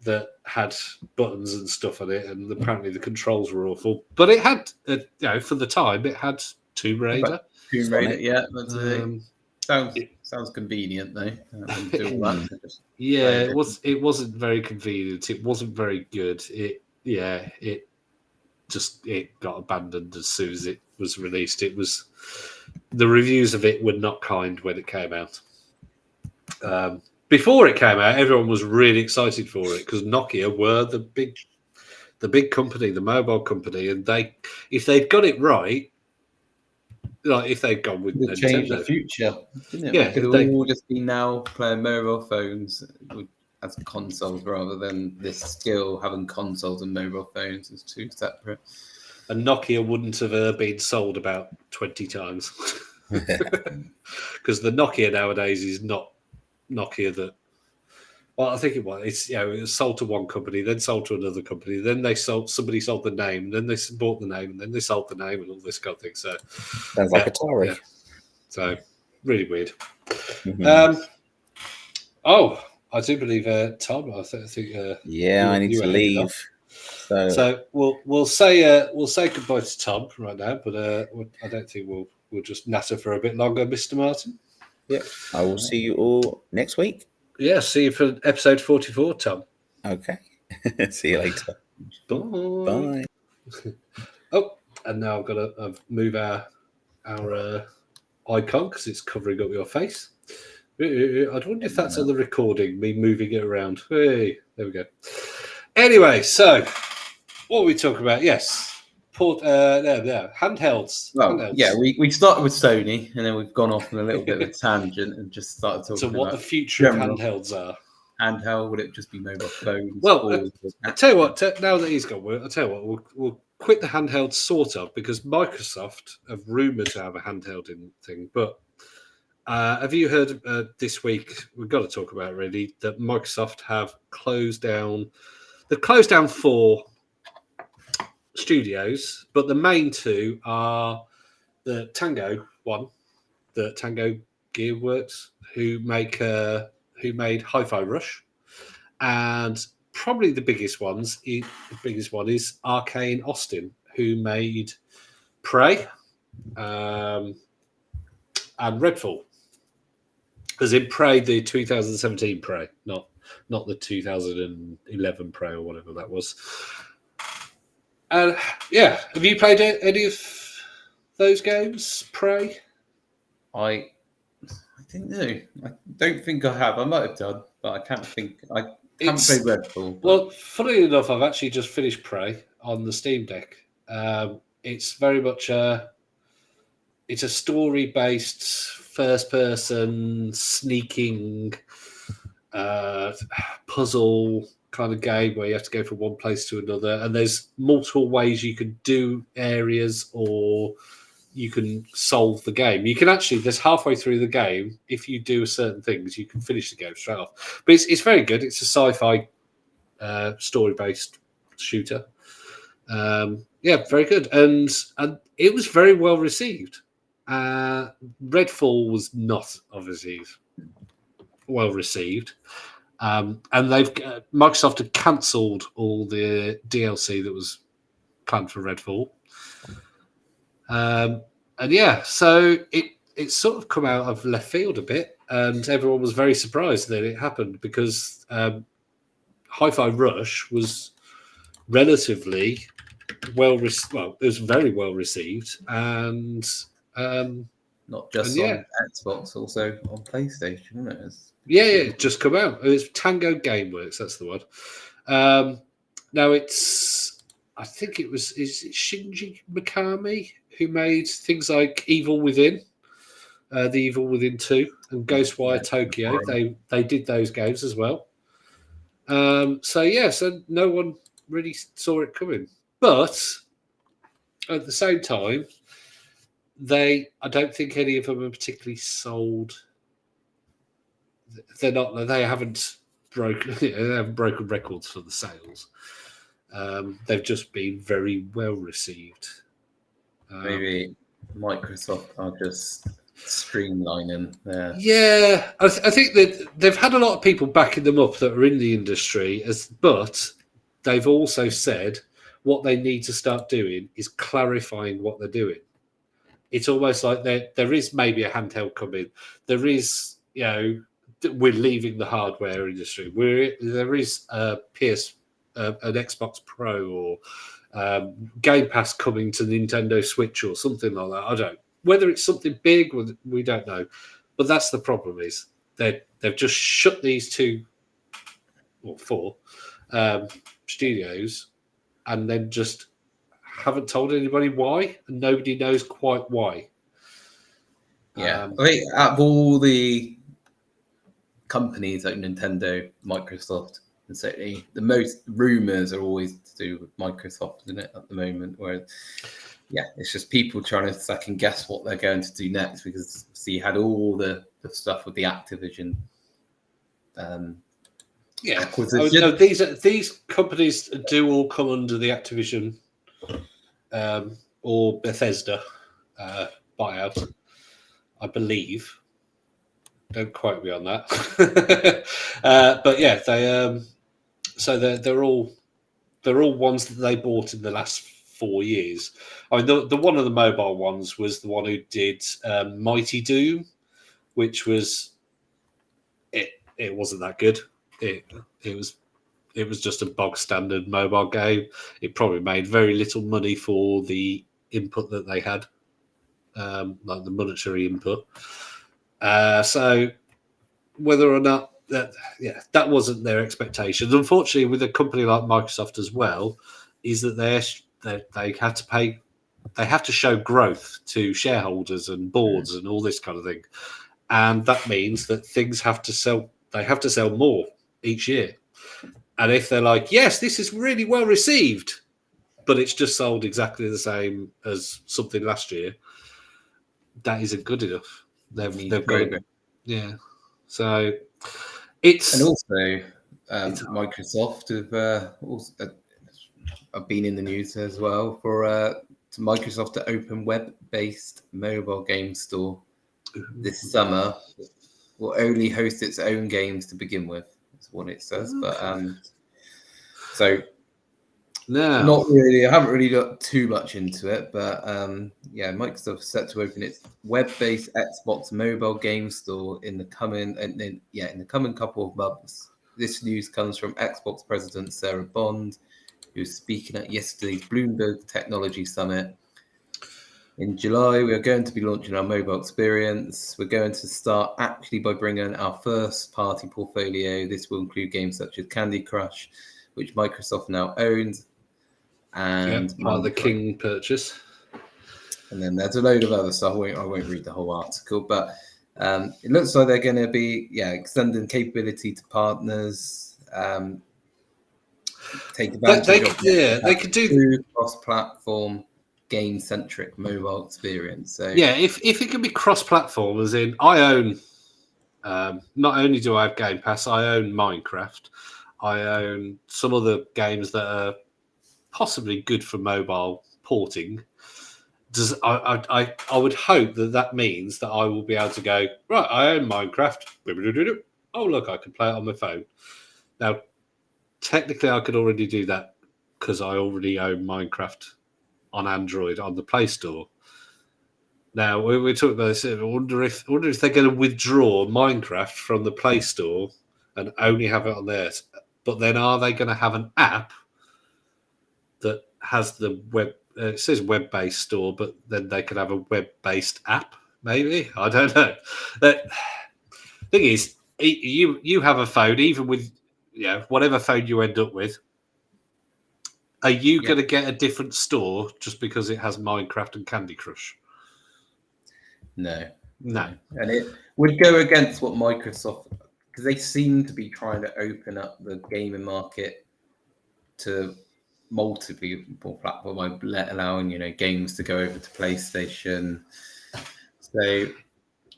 that had buttons and stuff on it, and apparently the controls were awful. But it had, for the time, it had Tomb Raider. Tomb Raider, yeah. Sounds convenient though. It wasn't very convenient. It wasn't very good. It got abandoned as soon as it was released. The reviews of it were not kind when it came out. Before it came out, everyone was really excited for it because Nokia were the big company, the mobile company, and if they'd got it right, like if they'd gone with Nintendo, changed the future, didn't it? Yeah, we could all just be now playing mobile phones as consoles rather than this still having consoles and mobile phones as two separate. And Nokia wouldn't have been sold about 20 times because the Nokia nowadays is not Nokia that. Well, I think it was. It was sold to one company, then sold to another company, then somebody sold the name, then they bought the name, and then they sold the name, and all this kind of thing. So sounds like Atari. Yeah. So really weird. Mm-hmm. I do believe Tom. I think. I need to leave. So we'll say goodbye to Tom right now, but I don't think we'll just natter for a bit longer, Mr. Martin. Yeah, I will see you all next week. Yeah, see you for episode 44, Tom. Okay. See you later. Bye. And now I've got to move our icon because it's covering up your face. I wonder if that's on the recording, me moving it around. Hey, there we go. Anyway, so what are we talking about? Yes. Handhelds. Well, handhelds. Yeah, we started with Sony, and then we've gone off on a little bit of a tangent and just started talking about what the future of handhelds are. Handheld, would it just be mobile phones? Well, I'll tell you what, now that he's gone, I'll tell you what, we'll quit the handheld sort of because Microsoft have rumoured to have a handheld thing. But have you heard this week, we've got to talk about it really, that Microsoft have closed down 4 studios, but the main 2 are the Tango one, the Tango Gearworks, who made Hi-Fi Rush, and probably the biggest one is Arcane Austin, who made Prey and Redfall. As in Prey, the 2017 Prey, not the 2011 Prey or whatever that was. Have you played any of those games, Prey? I don't know. I don't think I have. I might have done, but I can't think. I haven't played Redfall. Well, funnily enough, I've actually just finished Prey on the Steam Deck. It's very much it's a story-based, first-person sneaking puzzle kind of game where you have to go from one place to another, and there's multiple ways you can do areas or you can solve the game. You can actually, there's halfway through the game, if you do certain things, you can finish the game straight off. But it's very good. It's a sci-fi story-based shooter. Yeah, very good. And it was very well received. Redfall was not, obviously, well received. And Microsoft had cancelled all the DLC that was planned for Redfall. And yeah, so it sort of come out of left field a bit, and everyone was very surprised that it happened because Hi-Fi Rush was relatively well, it was very well received, and not just on Xbox, also on PlayStation, isn't it? Yeah, it just come out. It's Tango Gameworks, that's the one. Now I think is it Shinji Mikami who made things like Evil Within, the Evil Within 2 and Ghostwire Tokyo. They did those games as well. So no one really saw it coming. But at the same time, I don't think any of them are particularly sold. They haven't broken records for the sales. They've just been very well received. Maybe Microsoft are just streamlining their... Yeah, I think that they've had a lot of people backing them up that are in the industry, but they've also said what they need to start doing is clarifying what they're doing. It's almost like there is maybe a handheld coming. There is, we're leaving the hardware industry. There is an Xbox Pro or Game Pass coming to Nintendo Switch or something like that. I don't know. Whether it's something big, we don't know. But that's the problem is they've just shut these 2 or 4 studios and then just haven't told anybody why, and nobody knows quite why. Yeah, I think out of all the companies like Nintendo, Microsoft, and Sony, the most rumors are always to do with Microsoft, isn't it, at the moment? Where, it's just people trying to second guess what they're going to do next because you had all the stuff with the Activision. These companies do all come under the Activision or Bethesda buyout, I believe. Don't quote me on that. But yeah, they're all ones that they bought in the last 4 years. I mean, the one of the mobile ones was the one who did Mighty Doom, which was it wasn't that good. It was just a bog standard mobile game. It probably made very little money for the input that they had, like the monetary input. So whether or not that wasn't their expectations. Unfortunately, with a company like Microsoft as well, is that they have to pay, they have to show growth to shareholders and boards and all this kind of thing, and that means that things have to sell. They have to sell more each year. And if they're like, yes, this is really well received, but it's just sold exactly the same as something last year, that isn't good enough. They've got it. Yeah. So it's... And also, Microsoft have been in the news as well for Microsoft to open web-based mobile game store this summer. Will only host its own games to begin with. That's what it says. But so no, not really. I haven't really looked too much into it, but Microsoft is set to open its web-based Xbox mobile game store in the coming couple of months. This news comes from Xbox President Sarah Bond, who's speaking at yesterday's Bloomberg Technology Summit. In July, we are going to be launching our mobile experience. We're going to start actually by bringing our first party portfolio. This will include games such as Candy Crush, which Microsoft now owns. And part of the King purchase. And then there's a load of other stuff. I won't read the whole article, but it looks like they're going to be extending capability to partners. Take advantage of they could do cross-platform, game-centric mobile experience. So if it can be cross-platform, as in I own. Not only do I have Game Pass, I own Minecraft. I own some other games that are possibly good for mobile porting. I would hope that means that I will be able to go, right, I own Minecraft. Oh, look, I can play it on my phone. Now, technically, I could already do that because I already own Minecraft on Android on the Play Store. Now, we're talking about this. I wonder if they're going to withdraw Minecraft from the Play Store and only have it on theirs. But then are they going to have an app that has the web? It says web-based store, but then they could have a web-based app, maybe? I don't know. The thing is, you have a phone, even with whatever phone you end up with, are you going to get a different store just because it has Minecraft and Candy Crush? No. And it would go against what Microsoft, because they seem to be trying to open up the gaming market to multiple platforms, allowing games to go over to PlayStation. So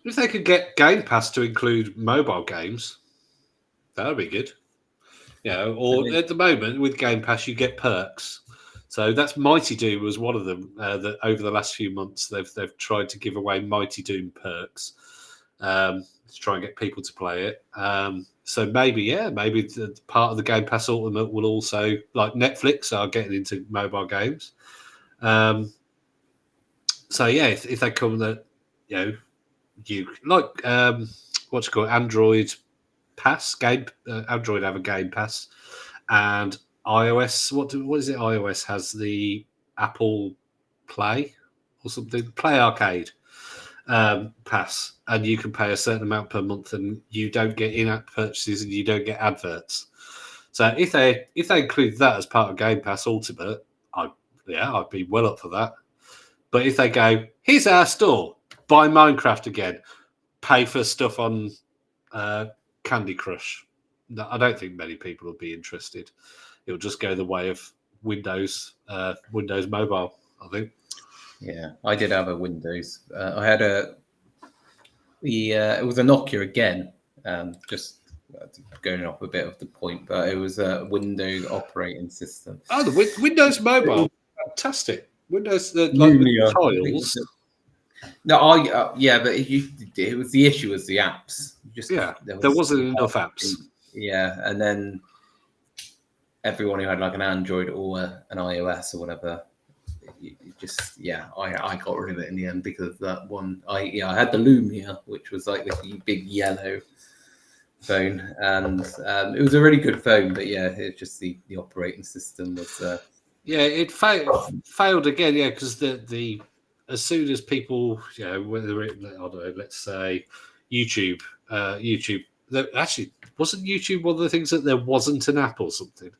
if they could get Game Pass to include mobile games, that would be good. Or at the moment with Game Pass you get perks. So that's Mighty Doom was one of them. That over the last few months they've tried to give away Mighty Doom perks to try and get people to play it. So maybe the part of the Game Pass Ultimate will also, like Netflix, are getting into mobile games. So if they come that you like what's it called, Android Pass game. Android have a Game Pass, and iOS. What is it? iOS has the Apple Play or something. Play Arcade pass, and you can pay a certain amount per month, and you don't get in-app purchases, and you don't get adverts. So if they include that as part of Game Pass Ultimate, I'd be well up for that. But if they go, here's our store, buy Minecraft again, pay for stuff on Candy Crush, I don't think many people will be interested. It'll just go the way of Windows Mobile, I think. Yeah, I did have a Windows. I had it was a Nokia again, just going off a bit of the point, but it was a Windows operating system. Oh, the Windows Mobile, fantastic. Windows, like Lumia. the tiles. No, but it was the issue was the apps. There wasn't enough apps. Yeah, and then everyone who had like an Android or an iOS or whatever, I got rid of it in the end because of that one. I had the Lumia, which was like this big yellow phone, and it was a really good phone, but it's just the operating system was. It failed again, because the as soon as people, whether it, I don't know, let's say YouTube, actually wasn't YouTube one of the things that there wasn't an app or something.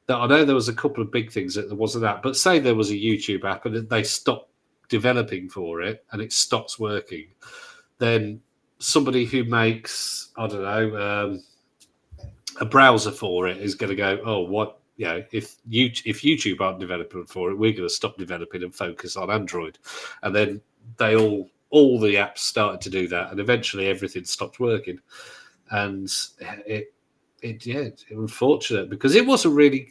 That I know there was a couple of big things that there wasn't an app, but say there was a YouTube app and they stopped developing for it and it stops working, then somebody who makes, I don't know, a browser for it is going to go, oh, what? If YouTube aren't developing for it, we're going to stop developing and focus on Android. And then they all the apps started to do that, and eventually everything stopped working. And it's unfortunate because it was a really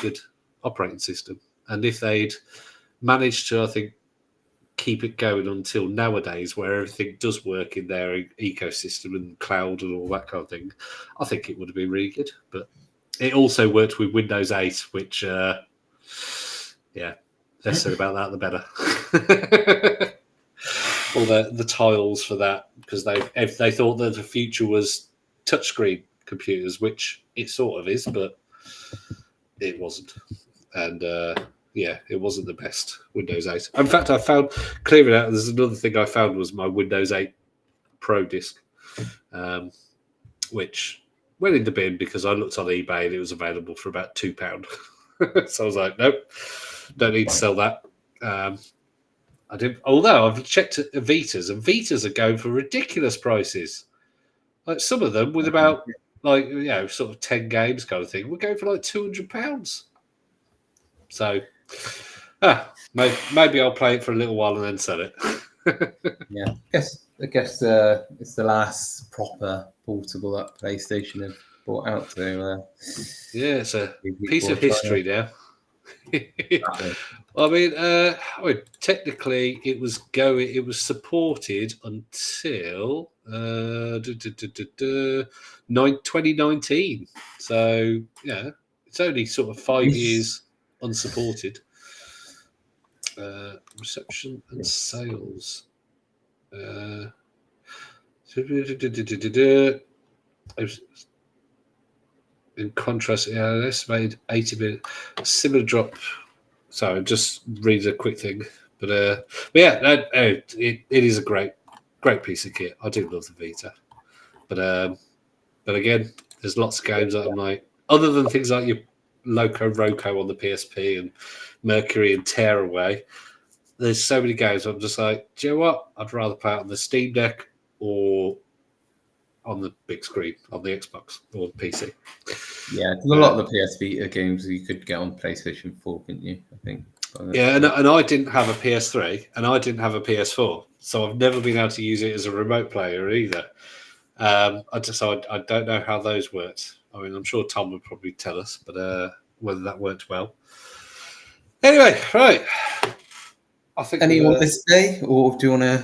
good operating system. And if they'd managed to, I think, keep it going until nowadays, where everything does work in their ecosystem and cloud and all that kind of thing, I think it would have been really good. But it also worked with Windows 8, which, less said about that, the better. All the tiles for that, because they thought that the future was touchscreen computers, which it sort of is, but it wasn't. And, it wasn't the best Windows 8. In fact, I found, clearing out, there's another thing I found was my Windows 8 Pro disc, which went in the bin because I looked on eBay and it was available for about £2. So I was like, nope, don't need to sell that. I did. Although I've checked Vitas, and Vitas are going for ridiculous prices. Like some of them with about sort of 10 games kind of thing, we're going for like £200. So, maybe I'll play it for a little while and then sell it. Yeah, I guess it's the last proper portable that PlayStation have brought out. So yeah, it's a piece of history now. I mean, technically, it was supported until 2019. So yeah, it's only sort of 5 years unsupported. Reception and sales. In contrast, an estimated 80 million similar drop. Sorry, just read a quick thing. But yeah, it is a great piece of kit. I do love the Vita. But again, there's lots of games that I'm like, other than things like your Loco Roco on the PSP and Mercury and Tearaway, there's so many games I'm just like, do you know what? I'd rather play it on the Steam Deck or on the big screen on the Xbox or the PC. Yeah, because a lot of the PS Vita games you could get on PlayStation 4, couldn't you? I think. Yeah, and I didn't have a PS3 and I didn't have a PS4, so I've never been able to use it as a remote player either. I don't know how those worked. I mean, I'm sure Tom would probably tell us, but whether that worked well. Anyway, right. I think anyone this day, or do you want to?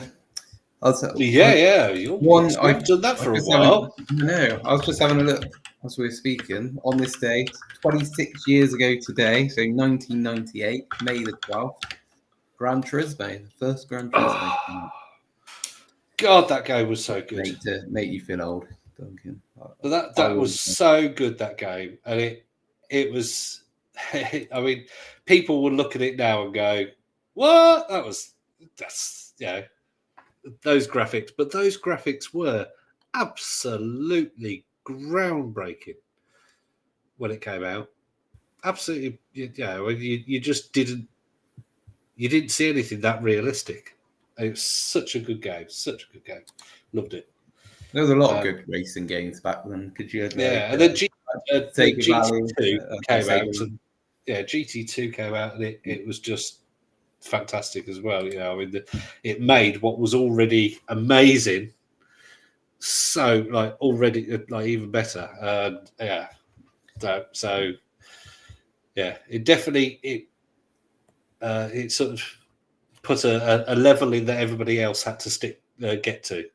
Yeah. I've done that for a while. No, I was just having a look as we were speaking. On this day, 26 years ago today, so 1998, May the 12th, Gran Turismo, the first Gran Turismo. God, that game was so good. Make you feel old, Duncan. But that was so good, that game, and it was. I mean, people will look at it now and go, "What? That's those graphics." But those graphics were absolutely groundbreaking when it came out. Absolutely, you just didn't see anything that realistic. It was such a good game. Loved it. There was a lot of good racing games back then. Could you? And then GT2 came out. GT2 came out, and it was just fantastic as well. I mean, it made what was already amazing so already even better. It definitely it sort of put a level in that everybody else had to get to.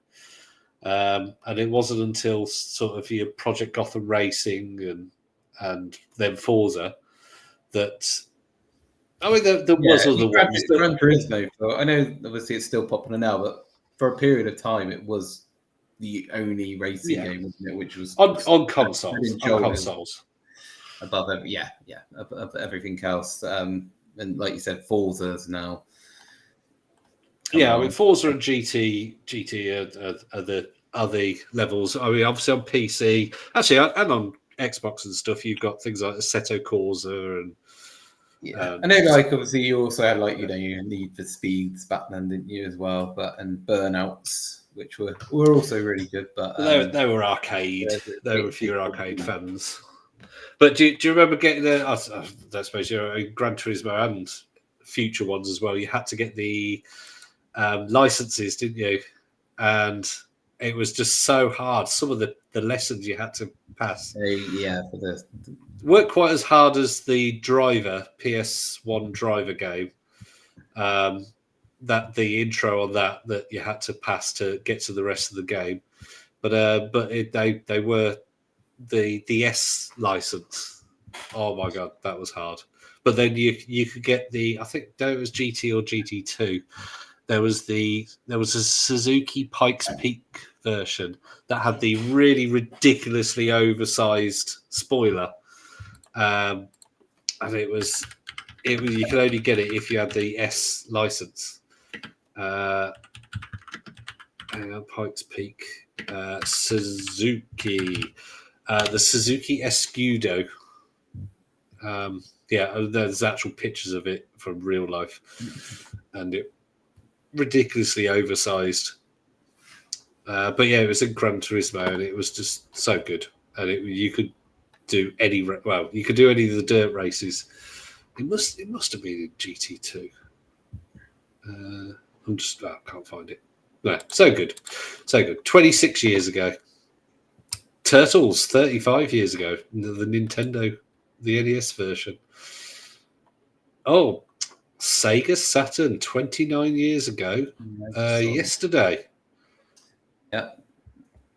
And it wasn't until sort of your Project Gotham Racing and then Forza that. I mean, there was other ones. Gran Turismo. I know, obviously, it's still popular now, but for a period of time, it was the only racing game, wasn't it? Which was on consoles. Above everything else. And like you said, Forza's now. I mean, Forza and GT are the levels. I mean, obviously on PC, actually, and on Xbox and stuff, you've got things like Assetto Corsa and. I know, obviously, you also had you Need for Speeds back then, didn't you, as well? And Burnouts, which were also really good. But they were arcade. There were fewer arcade fans. But do you remember getting I suppose Gran Turismo and future ones as well? You had to get the licenses, didn't you? And it was just so hard. Some of the lessons you had to pass. Weren't quite as hard as the Driver PS1 Driver game. That the intro on that you had to pass to get to the rest of the game, but they were the S license. Oh my god, that was hard. But then you could get I think there was GT or GT2. There was a Suzuki Pikes Peak version that had the really ridiculously oversized spoiler. And it was you could only get it if you had the S license. Hang on, Pikes Peak, Suzuki, the Suzuki Escudo. There's actual pictures of it from real life, and ridiculously oversized. But yeah, it was in Gran Turismo, and it was just so good. And you could do any of the dirt races. It must have been in GT2. I can't find it. No, so good. 26 years ago. Turtles, 35 years ago. The Nintendo, the NES version. Oh, Sega Saturn, 29 years ago. Yesterday. Yeah.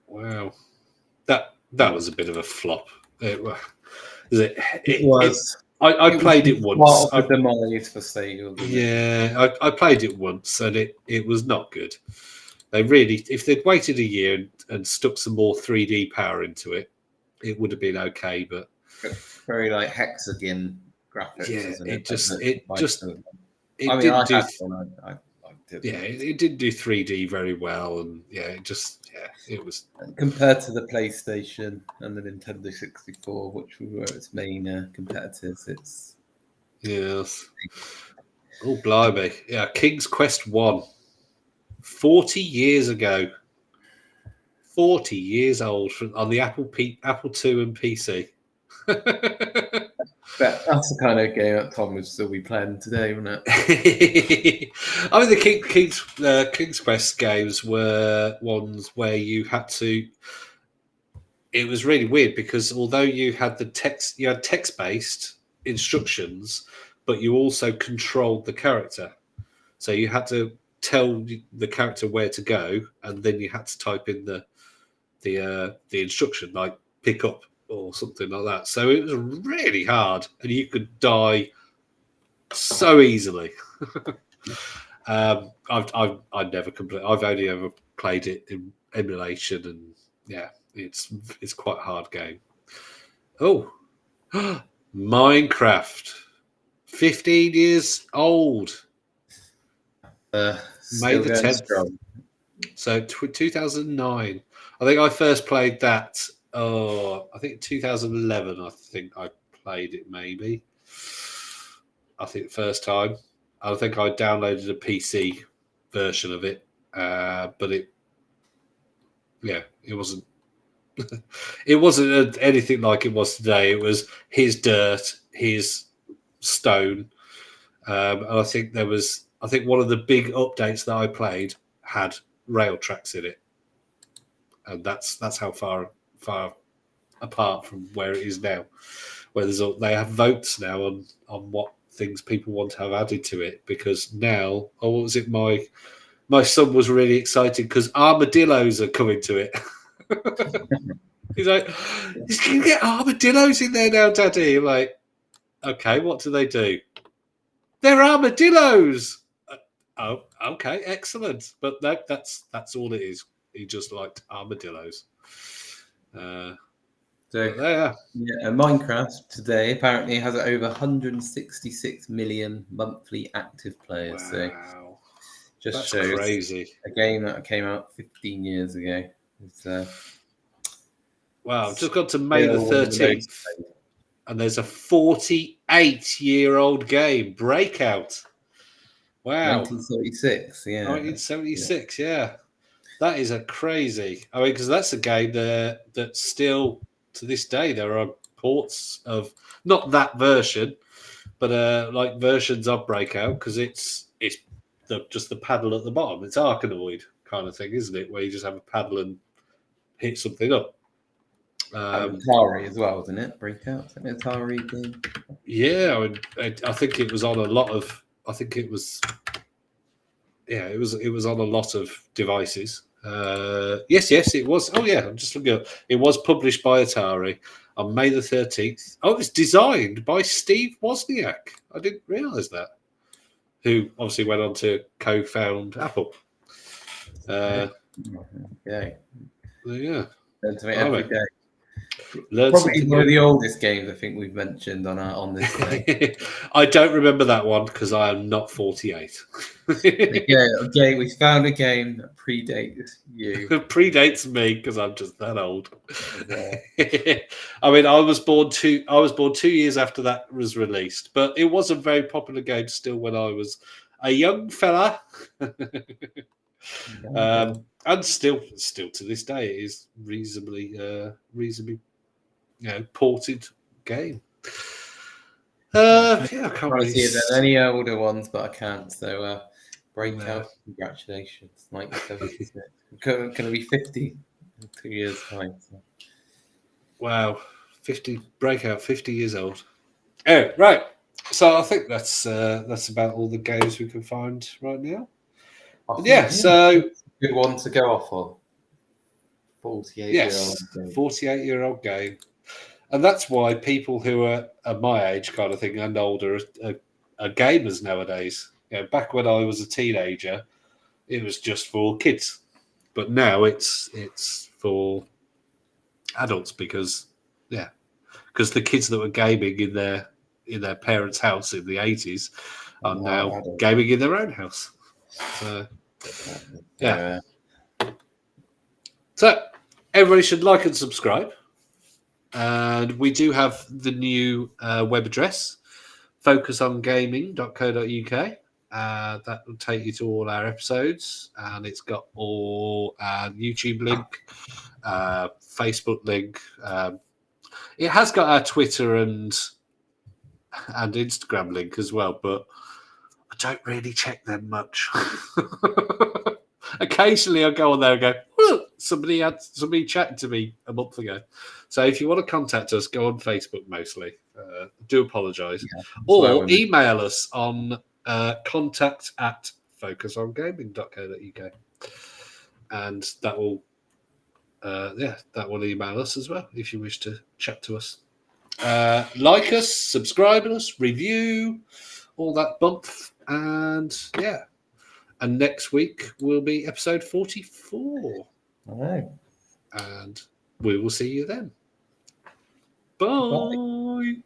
Wow. That was a bit of a flop. It was. I played it once. Part of the demise for Sega. I played it once, and it was not good. They really, if they'd waited a year and stuck some more 3D power into it, it would have been okay. But very like hexagon graphics. Yeah, isn't it didn't do 3D very well, and it was compared to the PlayStation and the Nintendo 64, which were its main competitors. It's oh blimey, yeah, King's Quest 1, 40 years ago, 40 years old on the Apple II and PC. That's the kind of game that Tom would still be playing today, wouldn't it? I mean, the King's Quest games were ones where you had to. It was really weird because although you had text-based instructions, but you also controlled the character. So you had to tell the character where to go, and then you had to type in the instruction, like pick up or something like that. So it was really hard, and you could die so easily. I've never completed. I've only ever played it in emulation, and it's quite a hard game. Oh, Minecraft, 15 years old. May the 10th. So 2009. I think I first played that. I think 2011. I think I played it. Maybe. I think the first time. I think I downloaded a PC version of it, but it wasn't. It wasn't anything like it was today. It was his dirt, his stone, and I think one of the big updates that I played had rail tracks in it, and that's how far apart from where it is now. Where they have votes now on what things people want to have added to it, because now, what was it? My son was really excited because armadillos are coming to it. He's like, you can get armadillos in there now, Daddy. I'm like, okay, what do they do? They're armadillos. Oh, okay, excellent. But that's all it is. He just liked armadillos. And Minecraft today apparently has over 166 million monthly active players. Wow. So that's shows crazy. A game that came out 15 years ago. Wow, I've just got to May the 13th, and there's a 48-year-old game, Breakout. Wow. 1976, yeah. 1976, yeah. That is a crazy. I mean, because that's a game that still, to this day, there are ports of, not that version, but like versions of Breakout, because it's just the paddle at the bottom. It's Arkanoid kind of thing, isn't it? Where you just have a paddle and hit something up. Atari as well, wasn't it? Breakout, is that an Atari game? Yeah, I think it was on a lot of. I think it was. Yeah, it was on a lot of devices. Yes, it was. Oh yeah, I'm just looking. It was published by Atari on May the 13th. Oh, it was designed by Steve Wozniak. I didn't realise that. Who obviously went on to co-found Apple. Yeah. Every day. Probably one of the oldest games I think we've mentioned on this day. I don't remember that one because I am not 48. Okay, we found a game that predates you. Predates me because I'm just that old. Yeah. I mean, I was born 2 years after that was released, but it was a very popular game still when I was a young fella. And still to this day, it is reasonably, ported game. I can't trying to see if there's any older ones, but I can't. So, Breakout, congratulations, 1976. Going to be 50 in 2 years' time. So. Wow, Breakout, 50 years old. Oh, right. So I think that's about all the games we can find right now. So good one to go off on. 48-year-old game. And that's why people who are my age kind of thing and older are gamers nowadays. Back when I was a teenager, it was just for kids. But now it's for adults because the kids that were gaming in their parents' house in the 80s are now gaming in their own house. So So everybody should like and subscribe. And we do have the new web address, focusongaming.co.uk. That will take you to all our episodes, and it's got all our YouTube link, Facebook link. It has got our Twitter and Instagram link as well, but I don't really check them much. Occasionally, I go on there and go, "Whoa, somebody chatted to me a month ago." So if you want to contact us, go on Facebook mostly. I do apologise. Or email us on contact@focusongaming.co.uk. And that will email us as well if you wish to chat to us. Like us, subscribe us, review, all that bump. And and next week will be episode 44. All right. And we will see you then. Bye.